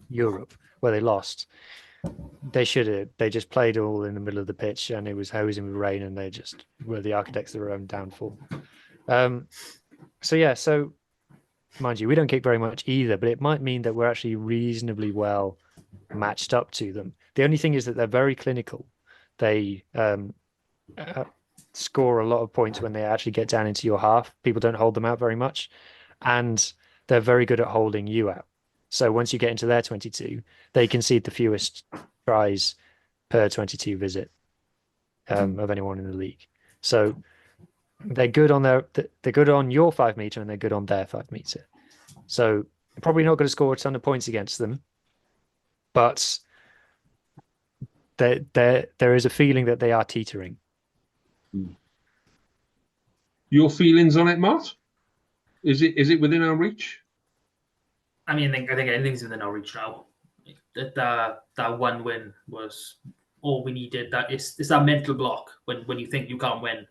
Europe, where they lost, they just played all in the middle of the pitch, and it was hosing with rain, and they just were the architects of their own downfall. So mind you, we don't kick very much either, but it might mean that we're actually reasonably well matched up to them. The only thing is that they're very clinical. They score a lot of points when they actually get down into your half. People don't hold them out very much, and they're very good at holding you out. So once you get into their 22, they concede the fewest tries per 22 visit of anyone in the league. So they're good on your 5 meter, and they're good on their 5 meter. So probably not going to score a ton of points against them, but there is a feeling that they are teetering. Your feelings on it, Matt? Is it within our reach? I mean, I think anything's within our reach now. That one win was all we needed. It's that mental block when you think you can't win,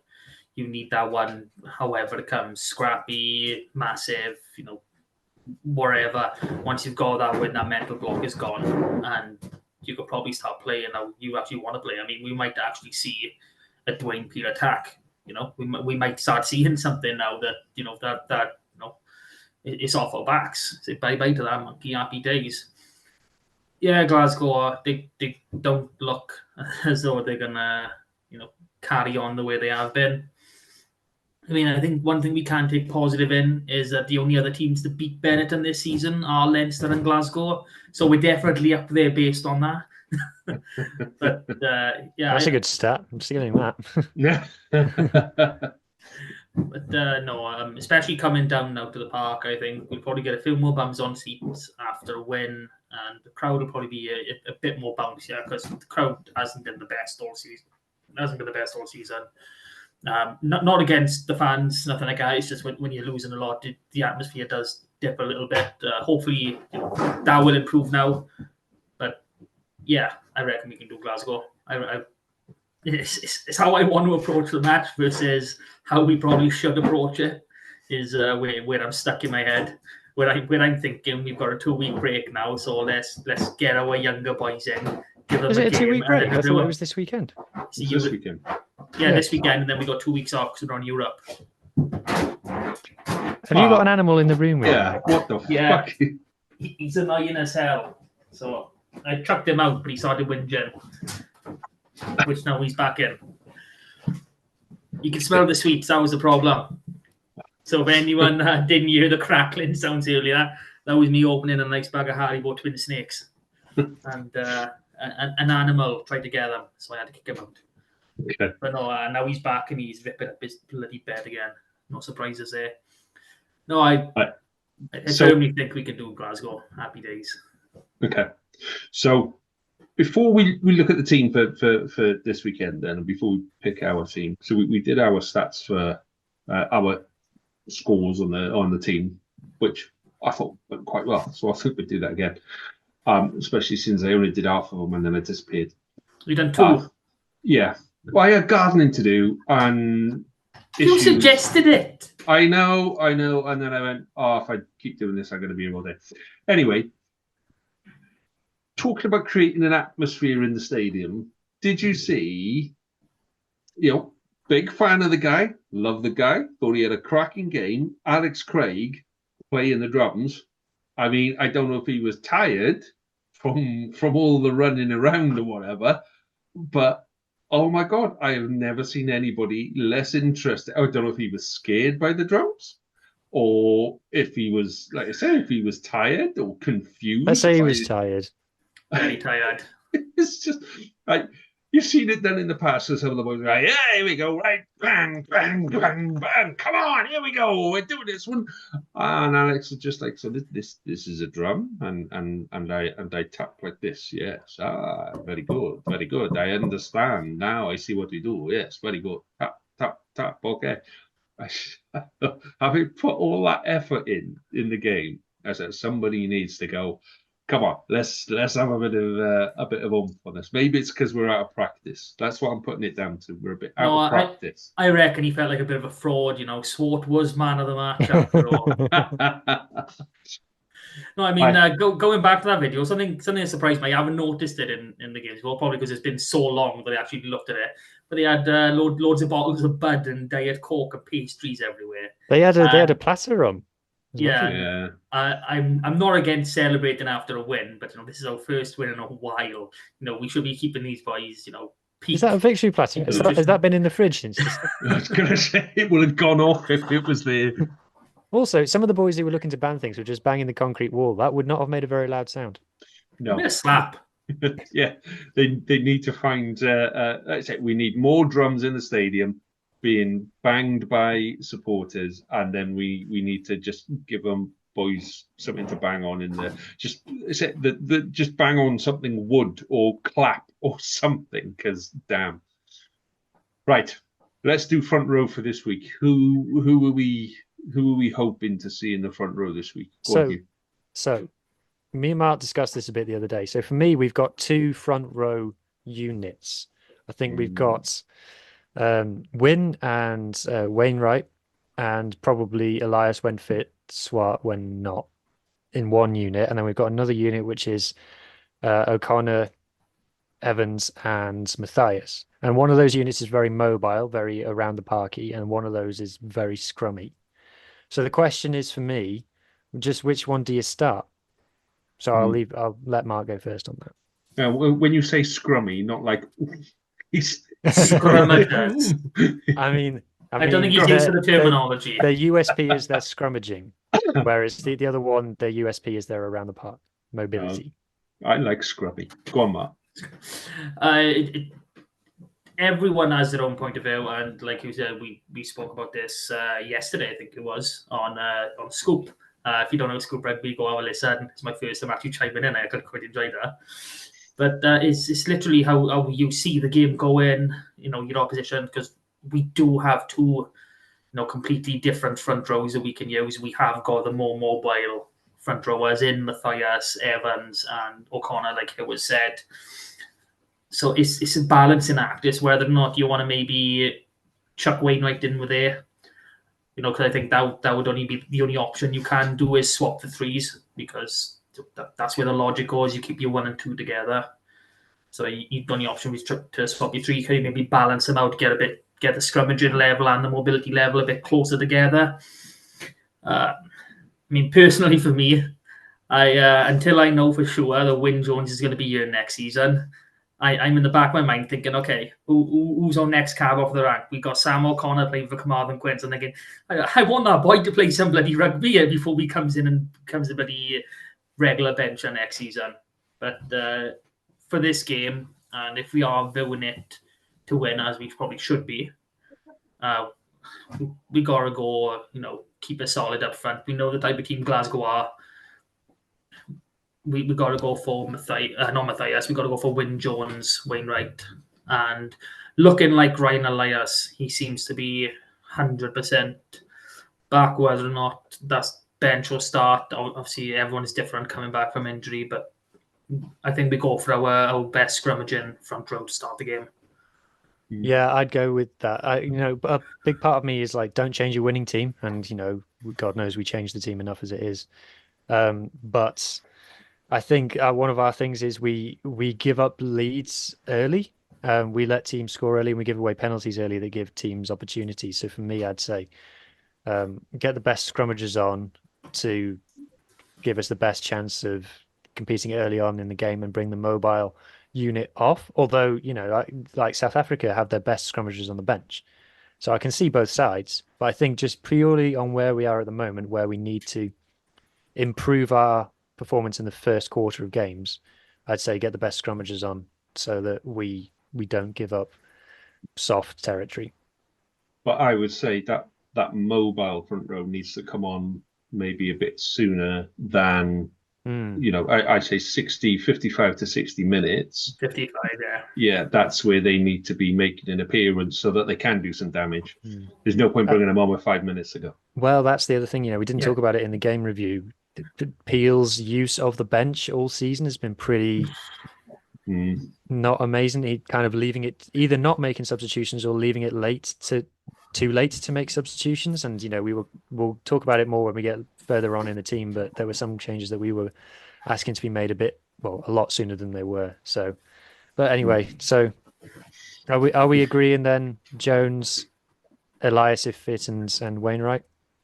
you need that one. However it comes, scrappy, massive, whatever. Once you've got that win, that mental block is gone, and you could probably start playing how you actually want to play. I mean, we might actually see a Dwayne Peel attack. We might start seeing something now that it's off our backs. Say bye-bye to that monkey, happy days. Yeah, Glasgow, they don't look as though they're going to, carry on the way they have been. I mean, I think one thing we can take positive in is that the only other teams to beat Benetton this season are Leinster and Glasgow. So we're definitely up there based on that. But yeah, That's a good stat. I'm stealing that. Yeah. But no, especially coming down now to the park, I think we'll probably get a few more bums on seats after a win, and the crowd will probably be a bit more bouncier because the crowd hasn't been the best all season. Not against the fans, nothing like that. It's just when you're losing a lot, the atmosphere does dip a little bit. Hopefully, that will improve now. But yeah, I reckon we can do Glasgow. It's how I want to approach the match versus how we probably should approach it. Is where I'm stuck in my head. Where I'm thinking we've got a 2-week break now, so let's get our younger boys in. Give them Was it a 2-week break? I thought it was this weekend. It's this weekend. Yeah, this weekend, and then we got 2 weeks off because we're on Europe. Have you got an animal in the room with Yeah, you? what the fuck? He's annoying as hell. So I chucked him out, but he started whinging, which now he's back in. You can smell the sweets. That was the problem. So if anyone didn't hear the crackling sounds earlier, that was me opening a nice bag of Haribo twin snakes. And an animal tried to get them, so I had to kick him out. Okay. But no, now he's back and he's ripping up his bloody bed again. No surprises there. No, I firmly think we can do Glasgow. Happy days. Okay. So before we look at the team for this weekend, then, and before we pick our team, so we did our stats for our scores on the team, which I thought went quite well. So I think we'd do that again, especially since I only did half of them and then I disappeared. We've done 2. Yeah. Well, I had gardening to do and You suggested it. I know. And then I went, if I keep doing this, I'm going to be here all day. Anyway, talking about creating an atmosphere in the stadium, did you see, big fan of the guy, love the guy, thought he had a cracking game, Alex Craig playing the drums. I mean, I don't know if he was tired from all the running around or whatever, but oh my God, I have never seen anybody less interested. I don't know if he was scared by the drums or if he was, like I said, if he was tired or confused. Let's say he was tired. Very tired. It's just like, you've seen it done in the past. So some of the boys are like, yeah, here we go, right? Bang, bang, bang, bang. Come on, here we go. We're doing this one. And Alex was just like, so this is a drum, and I tap like this. Yes. Very good, very good. I understand now. I see what you do. Yes, very good. Tap, tap, tap. Okay. Having put all that effort in the game, I said somebody needs to go. Come on, let's have a bit of oomph on this. Maybe it's because we're out of practice. That's what I'm putting it down to. We're a bit out of practice. I reckon he felt like a bit of a fraud. Swart was man of the match after all. No, I mean, going back to that video, something that surprised me. I haven't noticed it in the games. Well, probably because it's been so long that I actually looked at it. But they had loads of bottles of Bud and Diet Coke and pastries everywhere. They had a platter on. Yeah. I'm not against celebrating after a win, but this is our first win in a while. We should be keeping these boys, peak. Is that a victory platter? Has that been in the fridge since? I was going to say it would have gone off if it was there. Also, some of the boys who were looking to ban things were just banging the concrete wall. That would not have made a very loud sound. No, a slap. Yeah, they need to find. Let's say we need more drums in the stadium being banged by supporters, and then we need to just give them boys something to bang on in there. Just just bang on something wood or clap or something, because damn. Right, let's do front row for this week. Who are we hoping to see in the front row this week? So me and Mark discussed this a bit the other day. So for me, we've got 2 front row units. I think we've got Wynn and Wainwright, and probably Elias when fit, Swart when not, in one unit. And then we've got another unit which is O'Connor, Evans and Matthias. And one of those units is very mobile, very around the parky, and one of those is very scrummy. So the question is for me, Just which one do you start? So I'll let Mark go first on that. Now, when you say scrummy, not like he's Scrummagers. I mean, I don't think he's used to the terminology. Their USP is their scrummaging, whereas the other one, their USP is their around the park mobility. I like scrubby. Go on, Mark. Everyone has their own point of view, and like you said, we spoke about this yesterday. I think it was on Scoop. If you don't know Scoop Rugby, go have a listen. It's my first time actually chiming in. I quite enjoyed that. But it's literally how you see the game going. Your opposition, because we do have two, completely different front rows that we can use. We have got the more mobile front rowers in Matthias, Evans, and O'Connor, like it was said. So it's a balancing act. It's whether or not you want to maybe chuck Wainwright in with there. Because I think that would only be the only option you can do is swap the threes, because that's where the logic goes. You keep your 1 and 2 together. So the only option is to swap your 3. Can you maybe balance them out, get the scrummaging level and the mobility level a bit closer together? Personally for me, until I know for sure that Wyn Jones is going to be here next season, I'm in the back of my mind thinking, okay, who's our next cab off the rank? We got Sam O'Connor playing for Carmarthen Quins, and thinking, I want that boy to play some bloody rugby here before he comes in and becomes a bloody regular bencher next season. But for this game, and if we are viewing it to win, as we probably should be, we gotta go, keep it solid up front. We know the type of team Glasgow are. We got to go for not Matthias. We got to go for Wyn Jones, Wainwright, and looking like Ryan Elias. He seems to be 100% back. Whether or not that's bench or start, obviously everyone is different coming back from injury. But I think we go for our best scrummaging front row to start the game. Yeah, I'd go with that. A big part of me is like, don't change your winning team, and God knows we changed the team enough as it is. But I think one of our things is we give up leads early. We let teams score early, and we give away penalties early that give teams opportunities. So for me, I'd say get the best scrummagers on to give us the best chance of competing early on in the game and bring the mobile unit off. Although, like South Africa have their best scrummagers on the bench. So I can see both sides. But I think just purely on where we are at the moment, where we need to improve our performance in the first quarter of games, I'd say get the best scrummagers on so that we don't give up soft territory. But I would say that mobile front row needs to come on maybe a bit sooner than I say 55 to 60 minutes. 55, yeah. Yeah, that's where they need to be making an appearance so that they can do some damage. There's no point bringing them on with 5 minutes to go. Well, that's the other thing. We didn't talk about it in the game review. Peel's use of the bench all season has been pretty not amazing. He kind of leaving it, either not making substitutions or leaving it too late to make substitutions. And we'll talk about it more when we get further on in the team. But there were some changes that we were asking to be made a lot sooner than they were. So, but anyway, so are we agreeing then? Jones, Elias if fit, and Wainwright.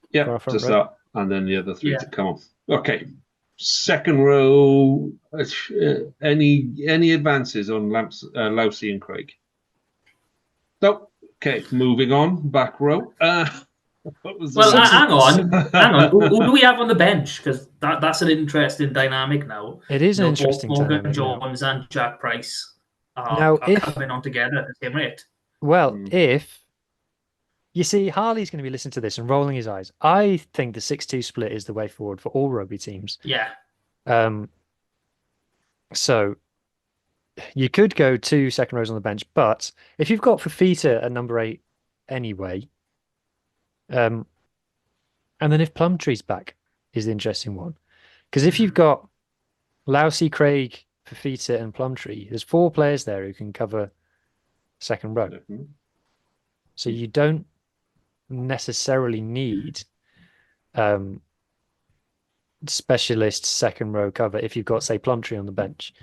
Yeah, just that, and then the other 3 to come on. Okay, second row. Any advances on Lousy and Craig? No. Okay, moving on. Back row. Hang on. Who do we have on the bench? Because that's an interesting dynamic now. It is an interesting Morgan dynamic. Jones and Jack Price are coming on together at the same rate. Well, if you see, Harley's going to be listening to this and rolling his eyes. I think the 6-2 split is the way forward for all rugby teams. Yeah. So you could go 2 second rows on the bench, but if you've got Fafita at number 8 anyway, and then if Plumtree's back is the interesting one. Because if you've got Lousy, Craig, Fafita, and Plumtree, there's 4 players there who can cover second row. Mm-hmm. So you don't necessarily need specialist second row cover if you've got, say, Plumtree on the bench.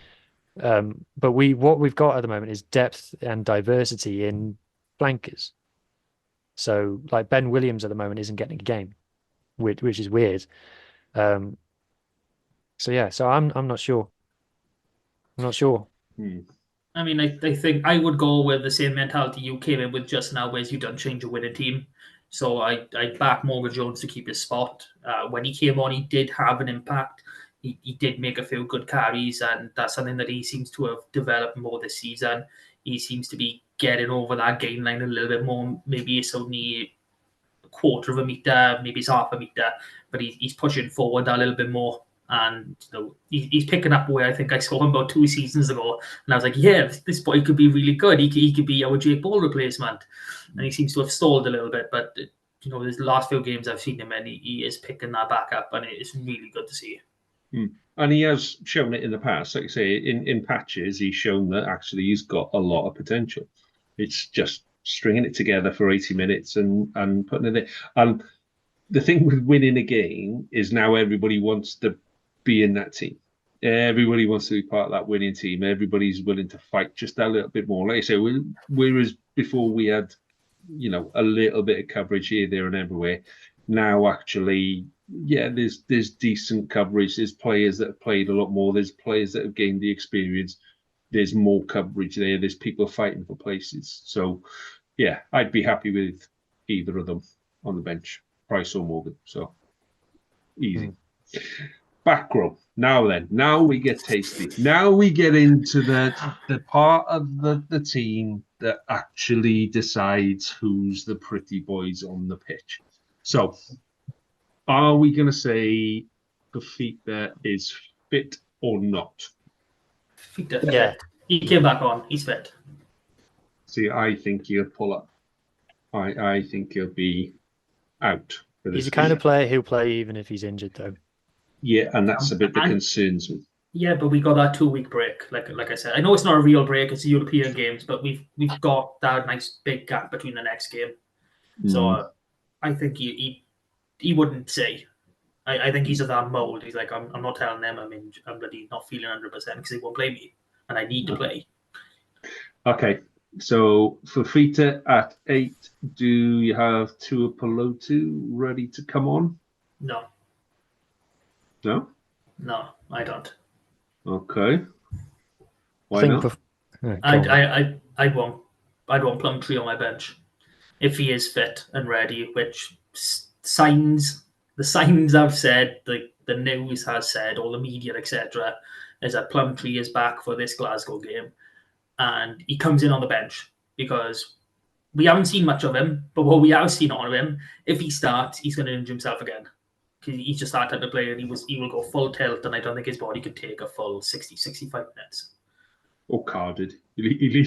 But what we've got at the moment is depth and diversity in flankers. So like Ben Williams at the moment isn't getting a game, which is weird. So yeah, so I'm not sure. I'm not sure. I mean, I think I would go with the same mentality you came in with just now, whereas you don't change a winning team. So I back Morgan Jones to keep his spot. When he came on, he did have an impact. He did make a few good carries, and that's something that he seems to have developed more this season. He seems to be getting over that gain line a little bit more. Maybe it's only a quarter of a meter, maybe it's half a meter, but he's pushing forward a little bit more. And he's picking up where I think I saw him about 2 seasons ago, and I was like, yeah, this boy could be really good. He could be our Jake Ball replacement, and he seems to have stalled a little bit. But there's the last few games I've seen him in, he is picking that back up, and it's really good to see. And he has shown it in the past. Like I say, in patches, he's shown that actually he's got a lot of potential. It's just stringing it together for 80 minutes and putting it in. And the thing with winning a game is now everybody wants to be in that team. Everybody wants to be part of that winning team. Everybody's willing to fight just a little bit more. Like I say, whereas before we had, a little bit of coverage here, there, and everywhere. Now, actually, yeah, there's decent coverage. There's players that have played a lot more. There's players that have gained the experience. There's more coverage there. There's people fighting for places. So, yeah, I'd be happy with either of them on the bench, Price or Morgan. So, easy. Back row. Now we get tasty. Now we get into the part of the team that actually decides who's the pretty boys on the pitch. So, are we going to say Fafita is fit or not? Fafita, yeah. He came back on. He's fit. See, I think he'll pull up. I think he'll be out. He's the kind of player who'll play even if he's injured, though. Yeah, and that's a bit that concerns me. Yeah, but we got that 2-week break. Like I said, I know it's not a real break; it's the European games, but we've got that nice big gap between the next game. So I think he wouldn't say. I think he's of that mold. He's like, I'm not telling them I'm bloody not feeling 100% because they won't play me, and I need to play. Okay, so Fafita at 8. Do you have Tua Pelotu ready to come on? No. No? No, I don't. Okay. Why not? I'd want Plumtree on my bench if he is fit and ready, which the signs I've said, the news has said, all the media, etc., is that Plumtree is back for this Glasgow game. And he comes in on the bench because we haven't seen much of him, but what we have seen of him, if he starts, he's going to injure himself again. He's just that type of player, and he will go full tilt, and I don't think his body could take a full 60, 65 minutes. Or carded. He'd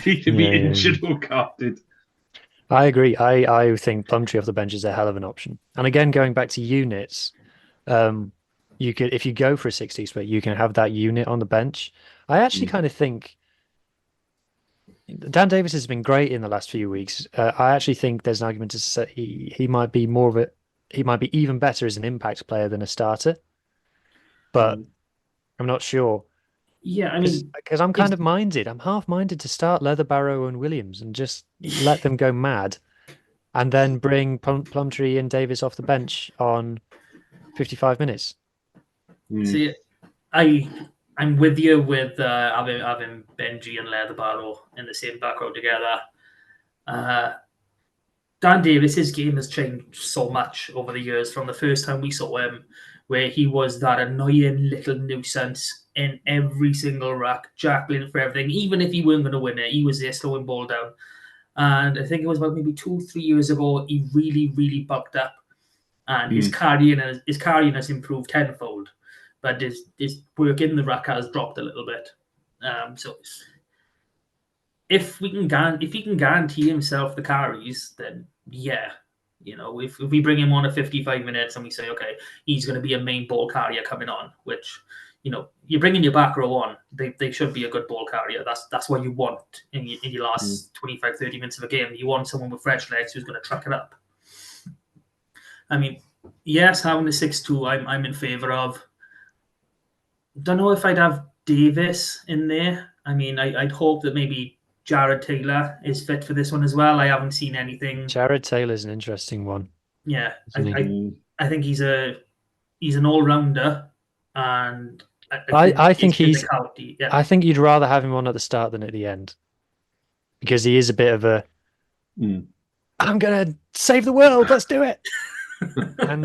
either be injured or carded. I agree. I think Plumtree off the bench is a hell of an option. And again, going back to units, you could, if you go for a 60 split, you can have that unit on the bench. I actually kind of think Dan Davis has been great in the last few weeks. I actually think there's an argument to say he might be more of a. He might be even better as an impact player than a starter, but I'm not sure. Yeah, I mean, because I'm kind of minded. I'm half minded to start Leatherbarrow and Williams and just let them go mad, and then bring Plumtree and Davis off the bench on 55 minutes. See, I'm with you with having Benji and Leatherbarrow in the same back row together. Dan Davis, his game has changed so much over the years from the first time we saw him, where he was that annoying little nuisance in every single ruck, jackling for everything. Even if he weren't going to win it, he was there slowing ball down. And I think it was about maybe 2-3 years ago, he really, really bucked up. And his carrying has improved tenfold. But his work in the ruck has dropped a little bit. So if he can guarantee himself the carries, then yeah, if we bring him on at 55 minutes and we say, okay, he's going to be a main ball carrier coming on, which you're bringing your back row on, they should be a good ball carrier. That's what you want in your last 25, 30 minutes of a game. You want someone with fresh legs who's going to truck it up. I mean, yes, having the 6-2, I'm in favour of. Don't know if I'd have Davis in there. I mean, I'd hope that maybe Jared Taylor is fit for this one as well. I haven't seen anything. Jared Taylor's an interesting one. Yeah, I think he's a he's an all-rounder, and I think his he's. physicality, yeah. I think you'd rather have him on at the start than at the end, because he is a bit of a. I'm gonna save the world. Let's do it. And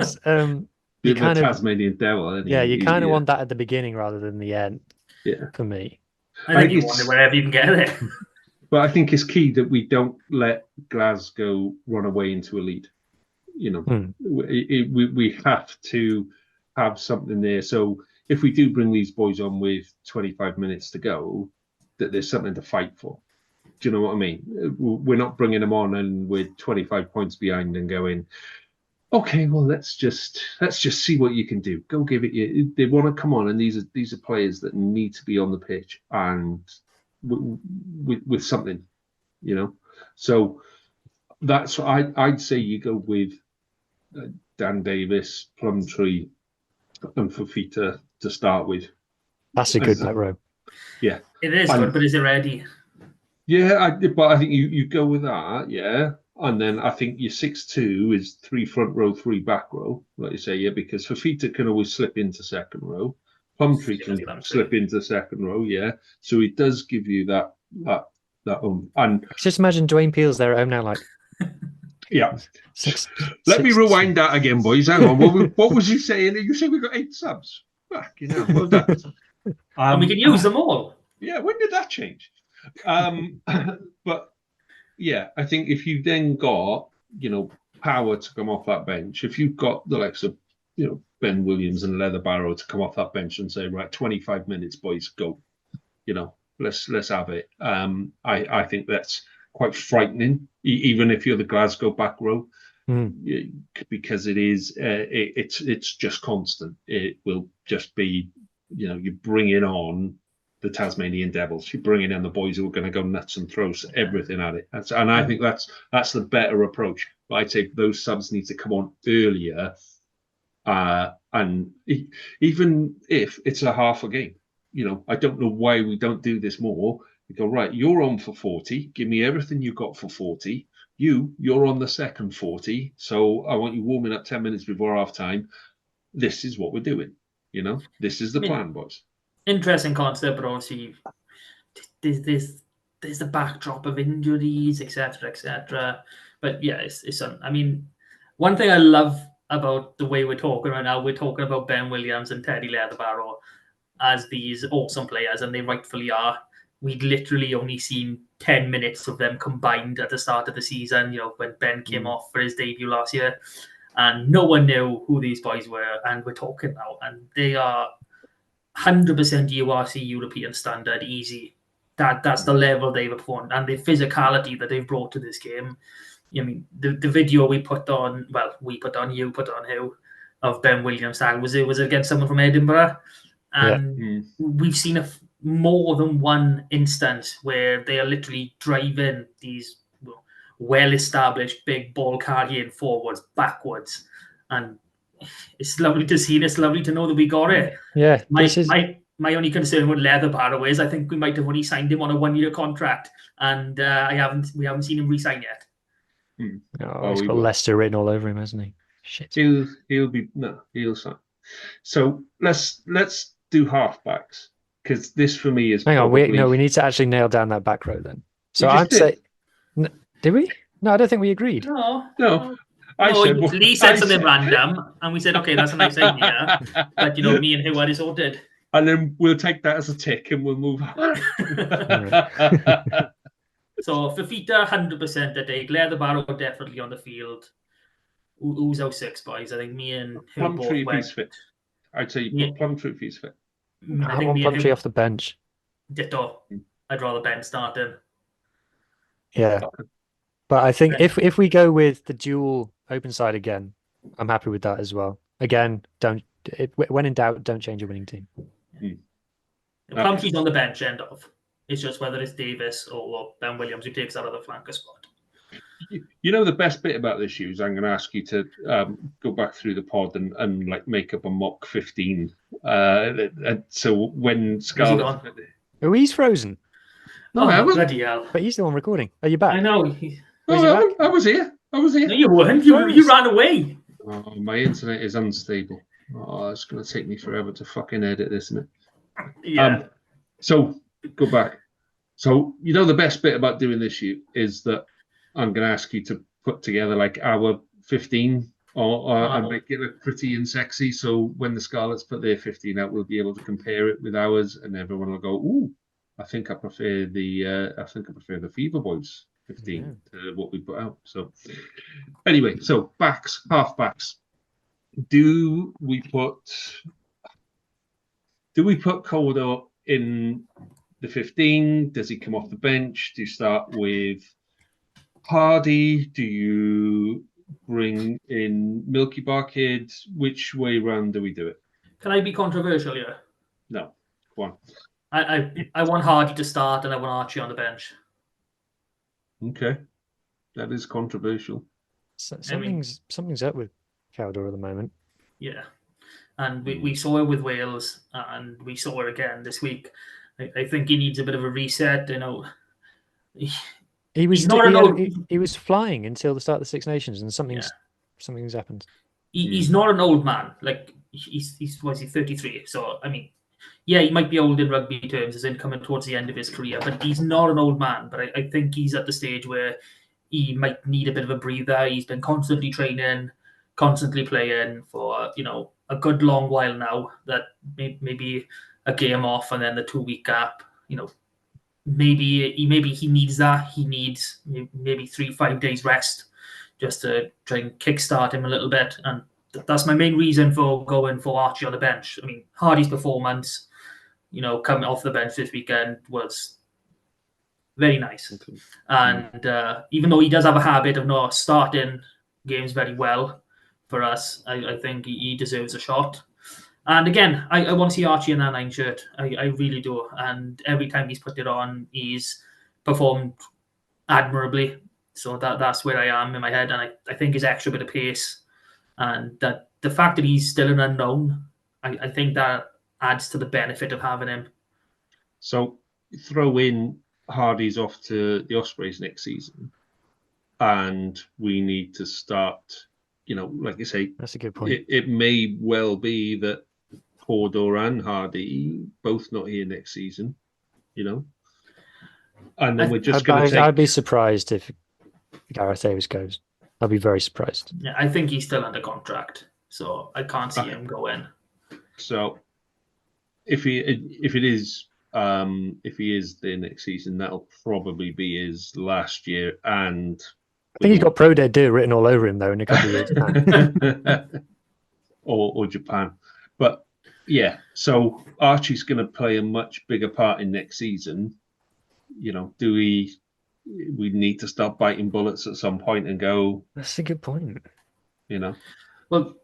you The kind of Tasmanian devil. Isn't he? you kind of want that at the beginning rather than the end. Yeah. For me, I think you want it wherever you can get it. But I think it's key that we don't let Glasgow run away into a lead. You know, we have to have something there. So if we do bring these boys on with 25 minutes to go, that there's something to fight for. Do you know what I mean? We're not bringing them on and we're 25 points behind and going, okay, well let's just see what you can do. Go give it. They want to come on, and these are players that need to be on the pitch and with something, you know. So that's I'd say you go with Dan Davis, Plumtree, and Fafita to start with. That's a good back row. Yeah, it is good, but is it ready? Yeah, but I think you go with that, yeah. And then I think your 6-2 is 3 front row, 3 back row, like you say, yeah, because Fafita can always slip into second row. Plumtree can slip into second row, yeah. So it does give you that and just imagine Dwayne Peel's there at home now, like yeah. Let me rewind that again, boys. Hang on. What was you saying? You said we got 8 subs. Fuck, you know, well done. And we can use them all. Yeah, when did that change? But yeah, I think if you then got, you know, power to come off that bench, if you've got the likes of, you know, Ben Williams and Leather Barrow to come off that bench and say, right, 25 minutes, boys, go, you know, let's have it. I think that's quite frightening, even if you're the Glasgow back row, because it is it's just constant. It will just be, you know, you bring it on the Tasmanian Devils. You're bringing in the boys who are going to go nuts and throw everything at it. And I think that's the better approach. But I'd say those subs need to come on earlier. And even if it's a half a game, you know, I don't know why we don't do this more. We go, right, you're on for 40. Give me everything you got for 40. You're on the second 40. So I want you warming up 10 minutes before half time. This is what we're doing. You know, this is the plan, boys. Interesting concept, but obviously there's the backdrop of injuries, etc. But yeah, it's I mean, one thing I love about the way we're talking right now, we're talking about Ben Williams and Teddy Leatherbarrow as these awesome players, and they rightfully are. We'd literally only seen 10 minutes of them combined at the start of the season, you know, when Ben came off for his debut last year, and no one knew who these boys were, and we're talking now, and they are 100% URC European standard, easy. That's the level they've performed, and the physicality that they've brought to this game. I mean, the video you put on who of Ben Williams was against someone from Edinburgh, and we've seen more than one instance where they are literally driving these well-established big ball carrying forwards, backwards, and it's lovely to see, and it's lovely to know that we got it. Yeah, my only concern with Leatherbarrow is I think we might have only signed him on a 1-year contract, and we haven't seen him re-sign yet. He's got Leicester written all over him, hasn't he? Shit. He'll sign. So let's do halfbacks, because this for me is. Hang on, we need to actually nail down that back row then. So I'd say, did we? No, I don't think we agreed. No. Lee said something random, and we said, okay, that's a nice idea. But, you know, me and Howard is all did. And then we'll take that as a tick and we'll move on. So, Fafita, 100% a dig. Leatherbarrow definitely on the field. Who's our 6 boys? I think me and him both went. Plumtree fit. I'd say you put Plumtree if he's fit. I want Plumtree off the bench. Ditto. I'd rather Ben start him. Yeah. But I think if we go with the dual open side again, I'm happy with that as well. Again, when in doubt, don't change a winning team. Plumtree's on the bench, end of. It's just whether it's Davis or Ben Williams who takes that other flanker spot. You know, the best bit about this, Hughes, I'm going to ask you to go back through the pod and like make up a mock 15. So when Scarlett... Oh, he's frozen. No, I wasn't. Bloody hell. But he's the one recording. Are you back? I know. I was here. No, you weren't. You ran away. Oh, my internet is unstable. Oh, it's going to take me forever to fucking edit this, isn't it? Yeah. So go back. So the best bit about doing this shoot is that I'm going to ask you to put together like our 15 and make it pretty and sexy. So when the Scarlets put their 15 out, we'll be able to compare it with ours, and everyone will go, "Ooh, I think I prefer the Fever Boys 15 to what we put out." So anyway, so backs, half backs. Do we put Calder in the 15? Does he come off the bench? Do you start with Hardy? Do you bring in Milky Bar Kid? Which way round do we do it? Can I be controversial here? No. Go on. I want Hardy to start and I want Archie on the bench. Okay. That is controversial. Something's up with Cowder at the moment. Yeah. And we saw it with Wales, and we saw it again this week. I think he needs a bit of a reset. He was flying until the start of the Six Nations, and something's happened. He's not an old man. Like he's 33? So I mean, yeah, he might be old in rugby terms, as in coming towards the end of his career, but he's not an old man. But I think he's at the stage where he might need a bit of a breather. He's been constantly training, constantly playing for a good long while now. That maybe a game off and then the 2-week gap. Maybe he needs that. He needs maybe 3-5 days rest just to try and kickstart him a little bit. And that's my main reason for going for Archie on the bench. I mean, Hardy's performance, coming off the bench this weekend was very nice. Okay. And even though he does have a habit of not starting games very well for us, I think he deserves a shot. And again, I want to see Archie in that 9 shirt. I really do. And every time he's put it on, he's performed admirably. So that's where I am in my head. And I think his extra bit of pace and that the fact that he's still an unknown, I think that adds to the benefit of having him. So throw in Hardy's off to the Ospreys next season, and we need to start, like you say, that's a good point. It may well be that Cawdor and Hardy both not here next season, and then we're just going to take... I'd be surprised if Gareth Davis goes. I'd be very surprised. Yeah, I think he's still under contract, so I can't see him go in. So if he is there next season, that'll probably be his last year. And I think he's got Pro Dead Do written all over him though in a couple of years' time. or Japan. But yeah, so Archie's going to play a much bigger part in next season. Do we need to start biting bullets at some point and go? That's a good point. Well,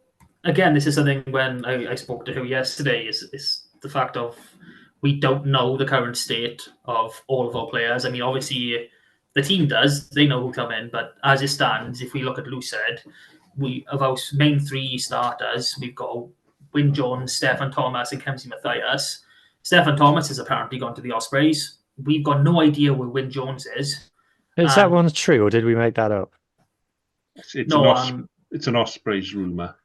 again, this is something when I spoke to him yesterday. Is the fact of we don't know the current state of all of our players. I mean, obviously the team does; they know who come in. But as it stands, if we look at Lucid, of our main 3 starters, we've got Wyn Jones, Stefan Thomas, and Kemsey Mathias. Stefan Thomas has apparently gone to the Ospreys. We've got no idea where Wyn Jones is. Is that one true, or did we make that up? It's an Ospreys rumour.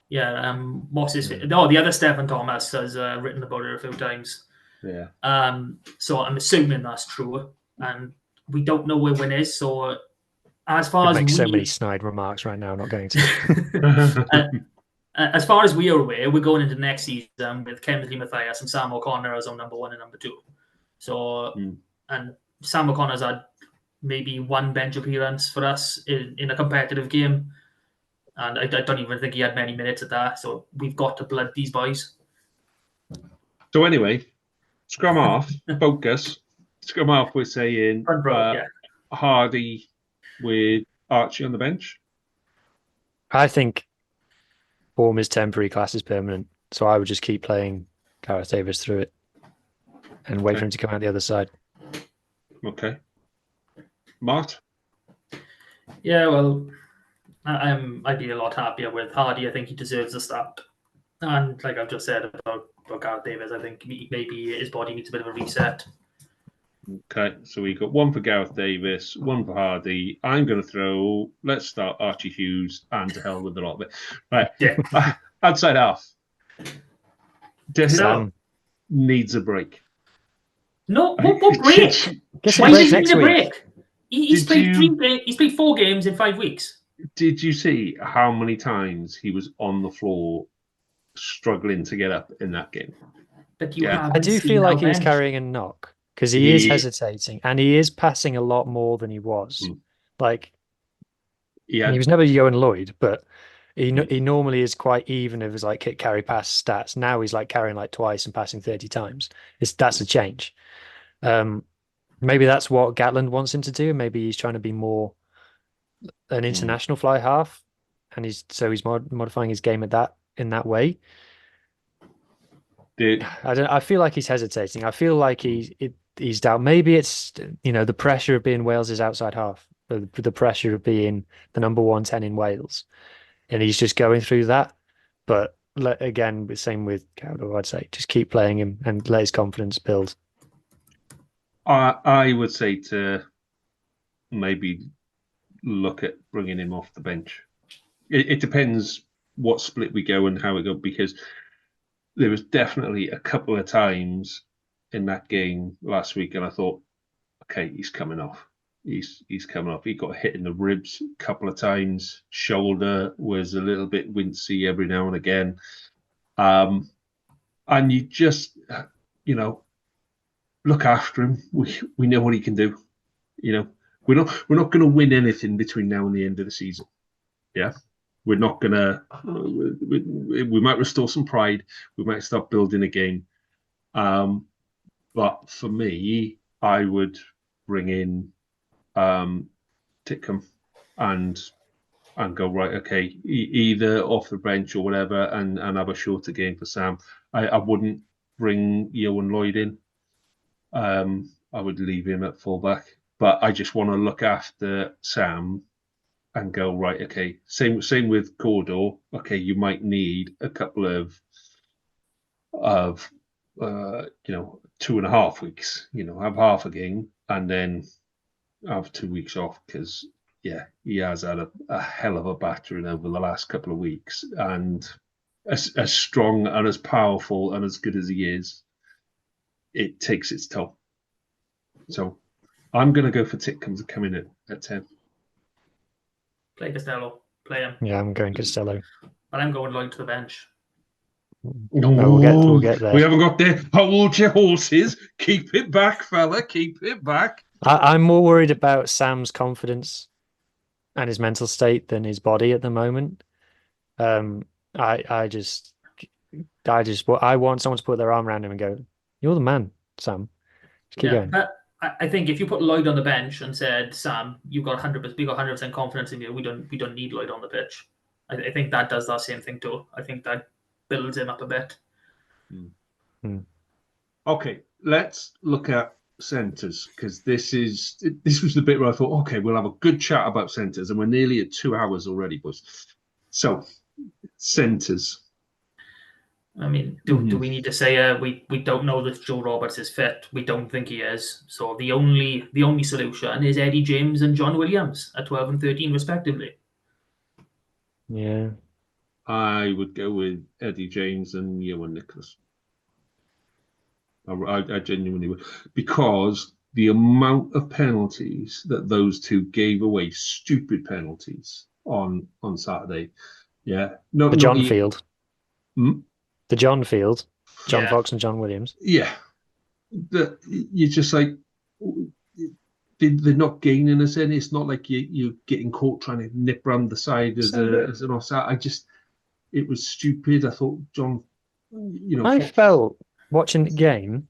Yeah, what's his... No, the other Stefan Thomas has written about it a few times. Yeah. So I'm assuming that's true. And we don't know where Wyn is, so as far as... make so many snide remarks right now, I'm not going to. As far as we are aware, we're going into next season with Kemsley Mathias and Sam O'Connor as our number 1 and number 2. So, and Sam O'Connor's had maybe 1 bench appearance for us in a competitive game. And I don't even think he had many minutes at that. So we've got to blood these boys. So anyway, scrum off, focus. Scrum off, we're saying Hardy with Archie on the bench. I think form is temporary, class is permanent. So I would just keep playing Gareth Davis through it and wait for him to come out the other side. Okay. Mart? Yeah, well, I'd be a lot happier with Hardy. I think he deserves a start. And like I've just said about Gareth Davis, I think maybe his body needs a bit of a reset. Okay, so we got 1 for Gareth Davis, 1 for Hardy. I'm going to let's start Archie Hughes and to hell with the lot of it. Right, yeah. Outside half. Sam. needs a break. No, what break? Guess Why he is breaks he next need a week. break? He's Did played he's played 4 games in 5 weeks. Did you see how many times he was on the floor struggling to get up in that game? But you Yeah. haven't I do seen feel our like he's bench. carrying a knock because he is He- hesitating and he is passing a lot more than he was. Mm. Like He he had was never Johan Lloyd, but he Mm. he normally is quite even of his like kick, carry, pass stats. Now he's like carrying like twice and passing 30 times. That's a change. Maybe that's what Gatland wants him to do. Maybe he's trying to be more an international fly half, and he's modifying his game in that way. I feel like he's hesitating. I feel like he's down. Maybe it's the pressure of being Wales's outside half, the pressure of being the number 110 in Wales, and he's just going through that. But again, the same with Cowdo, I'd say just keep playing him and let his confidence build. I would say to maybe look at bringing him off the bench. It depends what split we go and how it go, because there was definitely a couple of times in that game last week, and I thought, okay, he's coming off. He's coming off. He got hit in the ribs a couple of times. Shoulder was a little bit wincy every now and again. And you just, look after him. We know what he can do. We're not going to win anything between now and the end of the season. Yeah, we're not going to. We might restore some pride. We might start building again. But for me, I would bring in Titcombe and go right. Okay, either off the bench or whatever, and have a shorter game for Sam. I wouldn't bring Johan Lloyd in. I would leave him at fullback, but I just want to look after Sam and go right. Okay, same with Cordor. Okay, you might need a couple of 2.5 weeks. Have half a game and then have 2 weeks off, because he has had a hell of a battering over the last couple of weeks, and as strong and as powerful and as good as he is, it takes its toll. So I'm going to go for Titcombe to come in at 10. Play Costello. Play him. Yeah, I'm going Costello. But I'm going Lloyd to the bench. We'll get there. We haven't got there. Hold your horses. Keep it back, fella. Keep it back. I'm more worried about Sam's confidence and his mental state than his body at the moment. I want someone to put their arm around him and go, "You're the man, Sam. Just keep going." But I think if you put Lloyd on the bench and said, "Sam, we got 100% confidence in you. We don't need Lloyd on the pitch." I think that does that same thing too. I think that builds him up a bit. Okay, let's look at centres, because this was the bit where I thought, okay, we'll have a good chat about centres, and we're nearly at 2 hours already, boys. So, centres. I mean, do we need to say we don't know if Joe Roberts is fit? We don't think he is. So the only solution is Eddie James and John Williams at 12 and 13 respectively. Yeah. I would go with Eddie James and Johan Nicholas. I genuinely would, because the amount of penalties that those two gave away, stupid penalties on Saturday. Yeah. The John Field. The John Field. John Fox and John Williams. Yeah. You're just like, they're not gaining us any. It's not like you're getting caught trying to nip around the side as an offside. It was stupid. I thought John, I felt watching the game,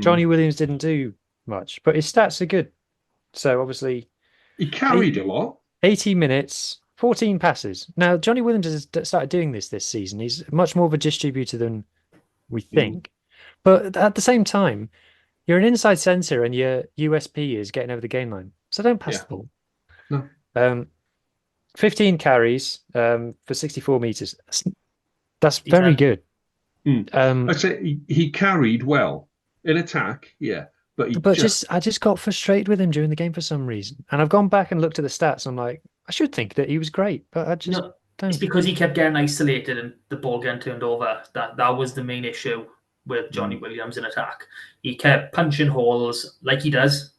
Johnny Williams didn't do much, but his stats are good. So obviously, he carried a lot. 80 minutes, 14 passes. Now, Johnny Williams has started doing this season. He's much more of a distributor than we think. But at the same time, you're an inside centre and your USP is getting over the game line. So don't pass the ball. No. 15 carries for 64 metres. That's very good. I say he carried well in attack, but I just got frustrated with him during the game for some reason, and I've gone back and looked at the stats. I'm like, I should think that he was great, but I just It's because he kept getting isolated and the ball getting turned over. That was the main issue with Johnny Williams in attack. He kept punching holes like he does,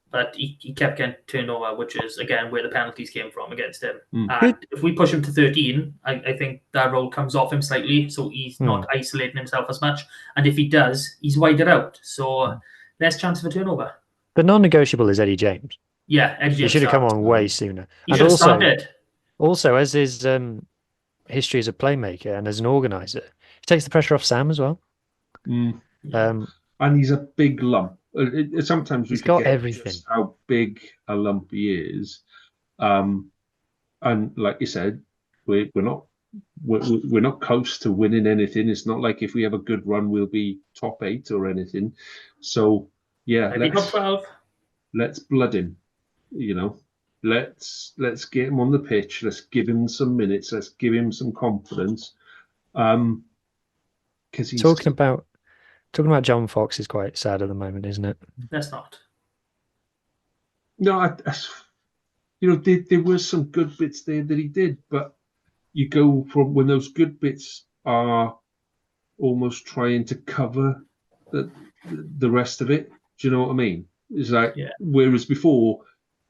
but he kept getting turned over, which is, again, where the penalties came from against him. And if we push him to 13, I think that role comes off him slightly, so he's not isolating himself as much. And if he does, he's wider out, so less chance of a turnover. The non-negotiable is Eddie James. Yeah, Eddie James. He should have come on way sooner. He should have started. Also, as his history as a playmaker and as an organizer, he takes the pressure off Sam as well. And he's a big lump. Sometimes he's got everything. Just how big a lump he is, and like you said, we're not close to winning anything. It's not like if we have a good run, we'll be top 8 or anything. So yeah, maybe top 12. Let's blood him. Let's get him on the pitch. Let's give him some minutes. Let's give him some confidence. Because he's talking about John Fox is quite sad at the moment, isn't it? That's not. No, there were some good bits there that he did, but you go from when those good bits are almost trying to cover the rest of it. Do you know what I mean? It's like, whereas before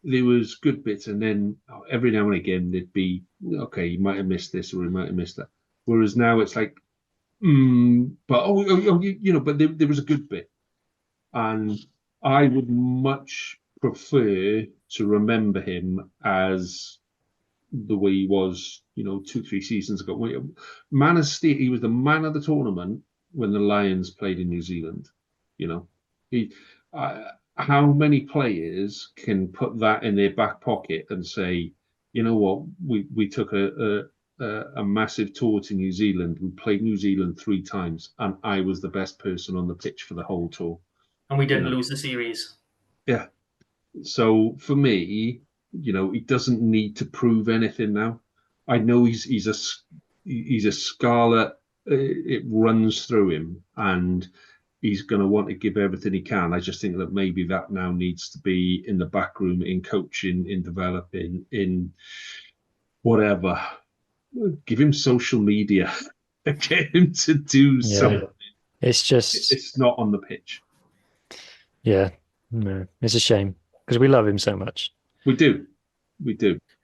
there was good bits, and then every now and again there'd be, okay, he might have missed this or he might have missed that. Whereas now it's like, but but there was a good bit, and I would much prefer to remember him as the way he was, 2-3 seasons ago. Man of Steel, he was the man of the tournament when the Lions played in New Zealand. How many players can put that in their back pocket and say, you know what, we took a massive tour to New Zealand. We played New Zealand 3 times, and I was the best person on the pitch for the whole tour. And we didn't lose the series. Yeah. So for me, he doesn't need to prove anything now. I know he's a scarlet. It runs through him, and he's going to want to give everything he can. I just think that maybe that now needs to be in the back room, in coaching, in developing, in whatever. Give him social media. Get him to do something. It's not on the pitch. Yeah, no, it's a shame because we love him so much. We do,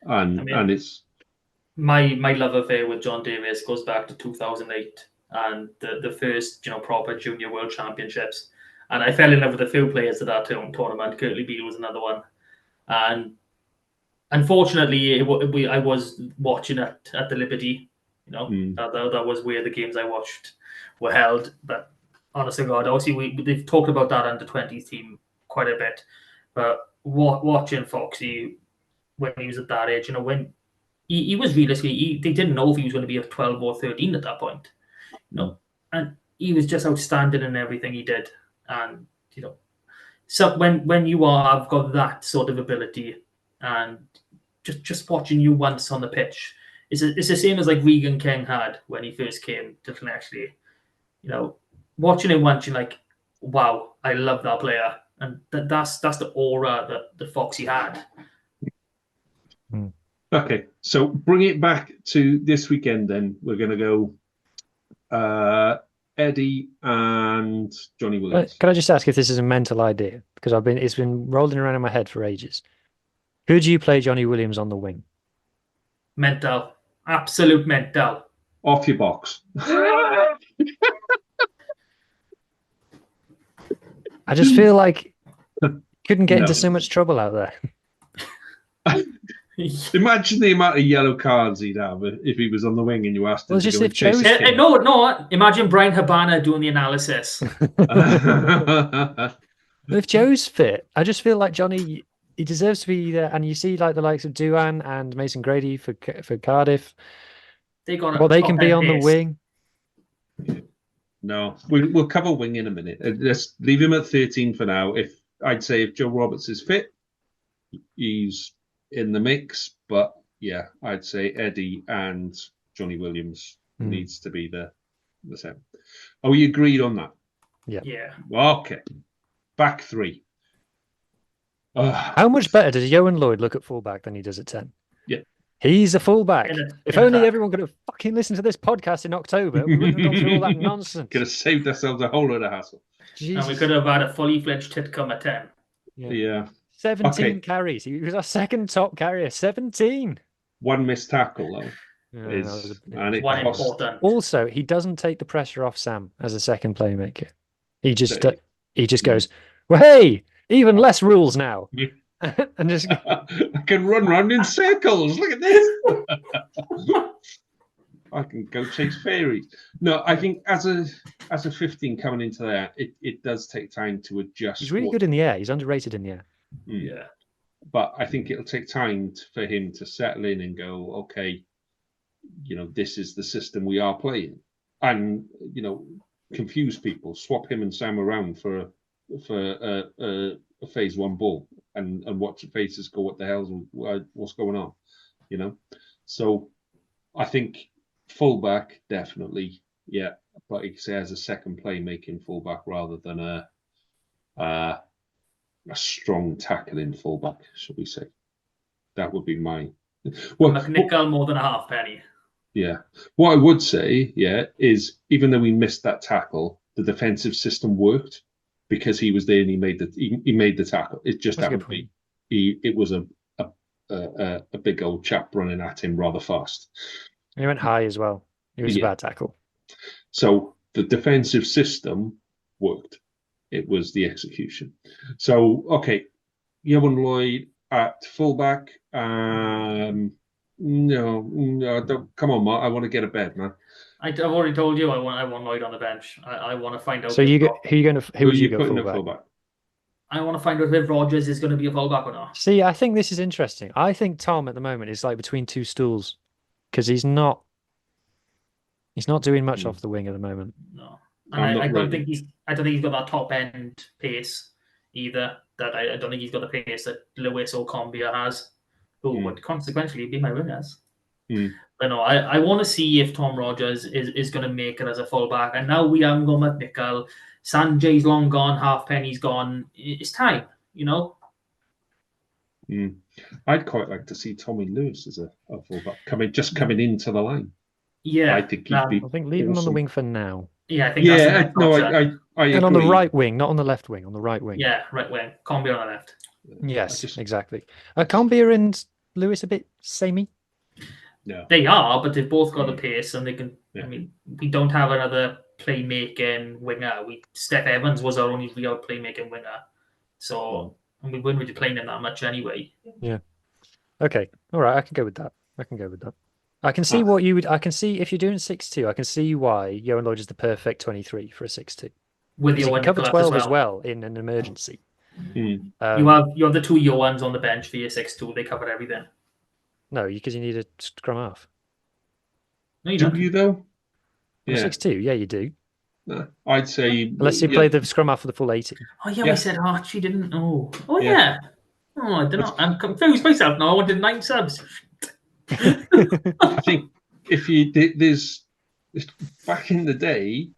and it's my love affair with John Davis goes back to 2008 and the first proper junior world championships, and I fell in love with a few players at that tournament. Curtly Beale was another one, and unfortunately I was watching at the Liberty. That was where the games I watched were held. But honest to God, obviously they've talked about that under 20s team quite a bit, but watching Foxy when he was at that age, when he was realistically, they didn't know if he was going to be a 12 or 13 at that point. And he was just outstanding in everything he did. And so when you have got that sort of ability, and just watching you once on the pitch, it's the same as like Regan King had when he first came to Connectley. Watching him once, you're like, wow, I love that player, and that's the aura that Foxy had. Okay, so bring it back to this weekend. Then we're going to go. Eddie and Johnny Williams. Can I just ask if this is a mental idea? Because it's been rolling around in my head for ages. Who do you play Johnny Williams on the wing? Mental. Absolute mental. Off your box. I just feel like couldn't get into so much trouble out there. Imagine the amount of yellow cards he'd have if he was on the wing and you asked him to go and chase him. No. Imagine Brian Habana doing the analysis. If Joe's fit, I just feel like Johnny, he deserves to be there. And you see like the likes of Duan and Mason Grady for Cardiff. They can be on the wing. No, we'll cover wing in a minute. Let's leave him at 13 for now. I'd say if Joe Roberts is fit, he's in the mix, but yeah, I'd say Eddie and Johnny Williams needs to be the same. Are we agreed on that? Yeah. Okay. Back 3. How much better does Johan Lloyd look at fullback than he does at 10? Yeah. He's a fullback. If in only attack. everyone could have fucking listened to this podcast in October, we wouldn't have gone through all that nonsense. Could have saved ourselves a whole lot of hassle. And we Jesus. could have had a fully fledged Titcomb at 10. Yeah. 17 Okay. carries. He was our second top carrier. 17. One missed tackle, though. Yeah, And it One cost. important. Also, he doesn't take the pressure off Sam as a second playmaker. He just So- goes, well, hey, even less rules now. Yeah. And just I can run around in circles. Look at this. I can go chase fairies. No, I think as a 15 coming into there, it does take time to adjust. he's really good in the air. He's underrated in the air. Yeah. But I think it'll take time for him to settle in and go, okay, this is the system we are playing, and confuse people, swap him and Sam around for a phase one ball, and watch the faces go, what the hell's what's going on, So I think fullback definitely, yeah, but he says a second playmaking fullback rather than a strong tackling fullback, should we say? That would be mine. Well, McNichol more than a halfpenny. yeah. What I would say, yeah, is even though we missed that tackle, the defensive system worked because he was there and he made the tackle. It just happened to be it was a big old chap running at him rather fast. He went high as well. It was a bad tackle. So the defensive system worked. It was the execution. So okay, Yohan Lloyd at fullback. No, don't. Come on, Mark. I want to get a bed, man. I've already told you I want Lloyd on the bench. I want to find out. So who would you go fullback? I want to find out if Rogers is going to be a fullback or not. See, I think this is interesting. I think Tom at the moment is like between two stools because he's not doing much off the wing at the moment. No, and I don't think he's got that top end pace either. That I don't think he's got the pace that Lewis or Combia has, who would consequently be my wingers. But no, I want to see if Tom Rogers is going to make it as a fullback. And now we haven't got McNichol. Sanjay's long gone, Halfpenny's gone. It's time, I'd quite like to see Tommy Lewis as a fullback coming into the line. Yeah, I think he'd be. I think leave him on the wing for now. Yeah, I think. That's the next I and agree. on the right wing, not on the left wing. On the right wing. Yeah, right wing. Combi on the left. Yes, exactly. Are Combia and Lewis a bit samey? No, they are, but they've both got the pace, and they can. Yeah. I mean, we don't have another playmaking winger. Steph Evans was our only real playmaking winger, so and we weren't really playing him that much anyway. Yeah. Okay. All right. I can go with that. I can see what you would. I can see if you're doing 6-2. I can see why Yohan Lloyd is the perfect 23 for a 6-2. With He your can cover 12 as well in an emergency. You have the two Johans on the bench for your 6-2. They cover everything. No, because you need a scrum half. No, you do don't. you though? Yeah. 6-2. Yeah, you do. No, I'd say unless you play the scrum half for the full 80. Oh yeah, we said Archie didn't. Oh yeah. Oh, I don't know. I'm confused myself now. I wanted 9 subs. I think if there's back in the day,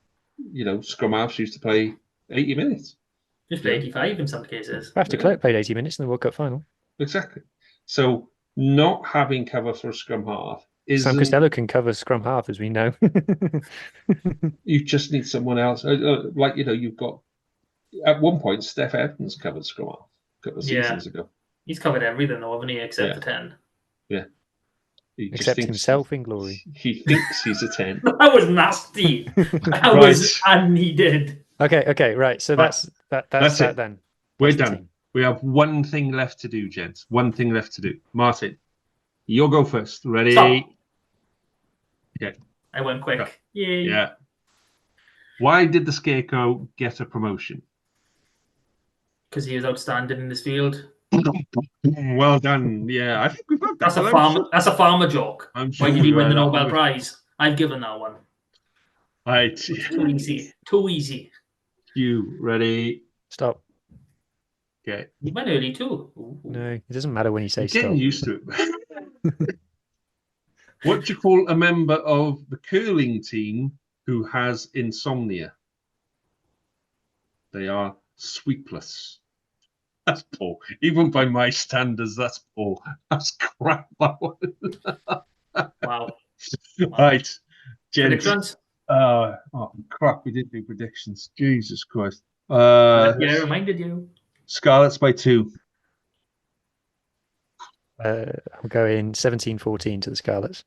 scrum halves used to play 80 minutes. Just play 85 in some cases. After Clerk played 80 minutes in the World Cup final. Exactly. So not having cover for a scrum half is. Sam Costello can cover scrum half, as we know. You just need someone else. You've got at one point Steph Evans covered scrum half a couple of seasons ago. He's covered everything, though, haven't he? Except the 10. Yeah. Except himself in glory. He thinks he's a 10. That was nasty. That was unneeded. Okay, right. So that's that then. We're done. We have one thing left to do, gents. One thing left to do. Martin, you'll go first. Ready? Stop. Okay. I went quick. Go. Yay. Yeah. Why did the Scarecrow get a promotion? Because he was outstanding in this field. Well done. Yeah, I think we've got that. That's a farmer joke. I'm sure Why did he win the that Nobel Prize? I've given that one. Right. Too easy. Too easy. You ready? Stop. Okay. You went early too. Ooh. No, it doesn't matter when you say Getting stop. used to it. What do you call a member of the curling team who has insomnia? They are sweepless. That's poor. Even by my standards, that's poor. That's crap. Wow. Right, gents. Predictions? Oh, crap. We didn't do predictions. Jesus Christ. Yeah, I reminded you. Scarlets by 2. I'm going 17-14 to the Scarlets.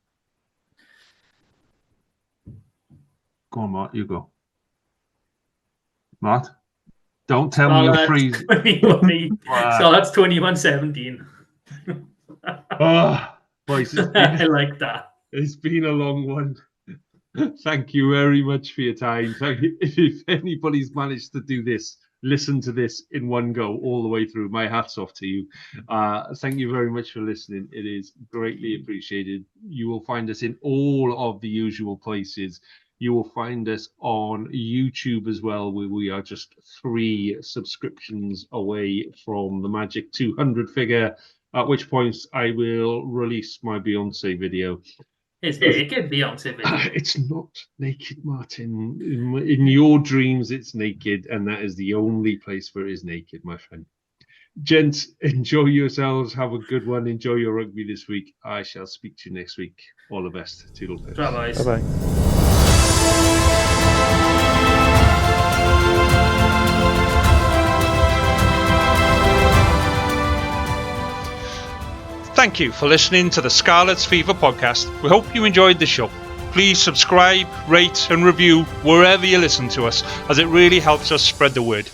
Go on, Matt. You go. Matt? Don't tell me you're freezing. Scarlets 21-17. Oh, boys, I like that. It's been a long one. Thank you very much for your time. Thank you. If anybody's managed to do this, listen to this in one go all the way through, my hat's off to you. Thank you very much for listening. It is greatly appreciated. You will find us in all of the usual places. You will find us on YouTube as well, where we are just 3 subscriptions away from the magic 200 figure, at which point I will release my Beyonce video. It's naked Beyonce video. It's not naked, Martin. In your dreams, it's naked, and that is the only place where it is naked, my friend. Gents, enjoy yourselves. Have a good one. Enjoy your rugby this week. I shall speak to you next week. All the best. Toodle pips. Bye-bye. Thank you for listening to the Scarlet's Fever podcast. We hope you enjoyed the show. Please subscribe, rate and review wherever you listen to us, as it really helps us spread the word.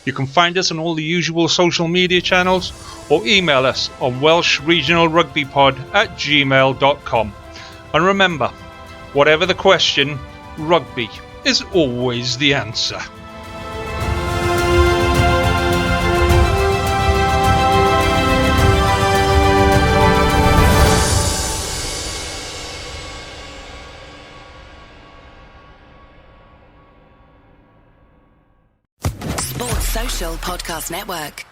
You can find us on all the usual social media channels or email us on welshregionalrugbypod@gmail.com. And remember, whatever the question, rugby is always the answer. Sports Social Podcast Network.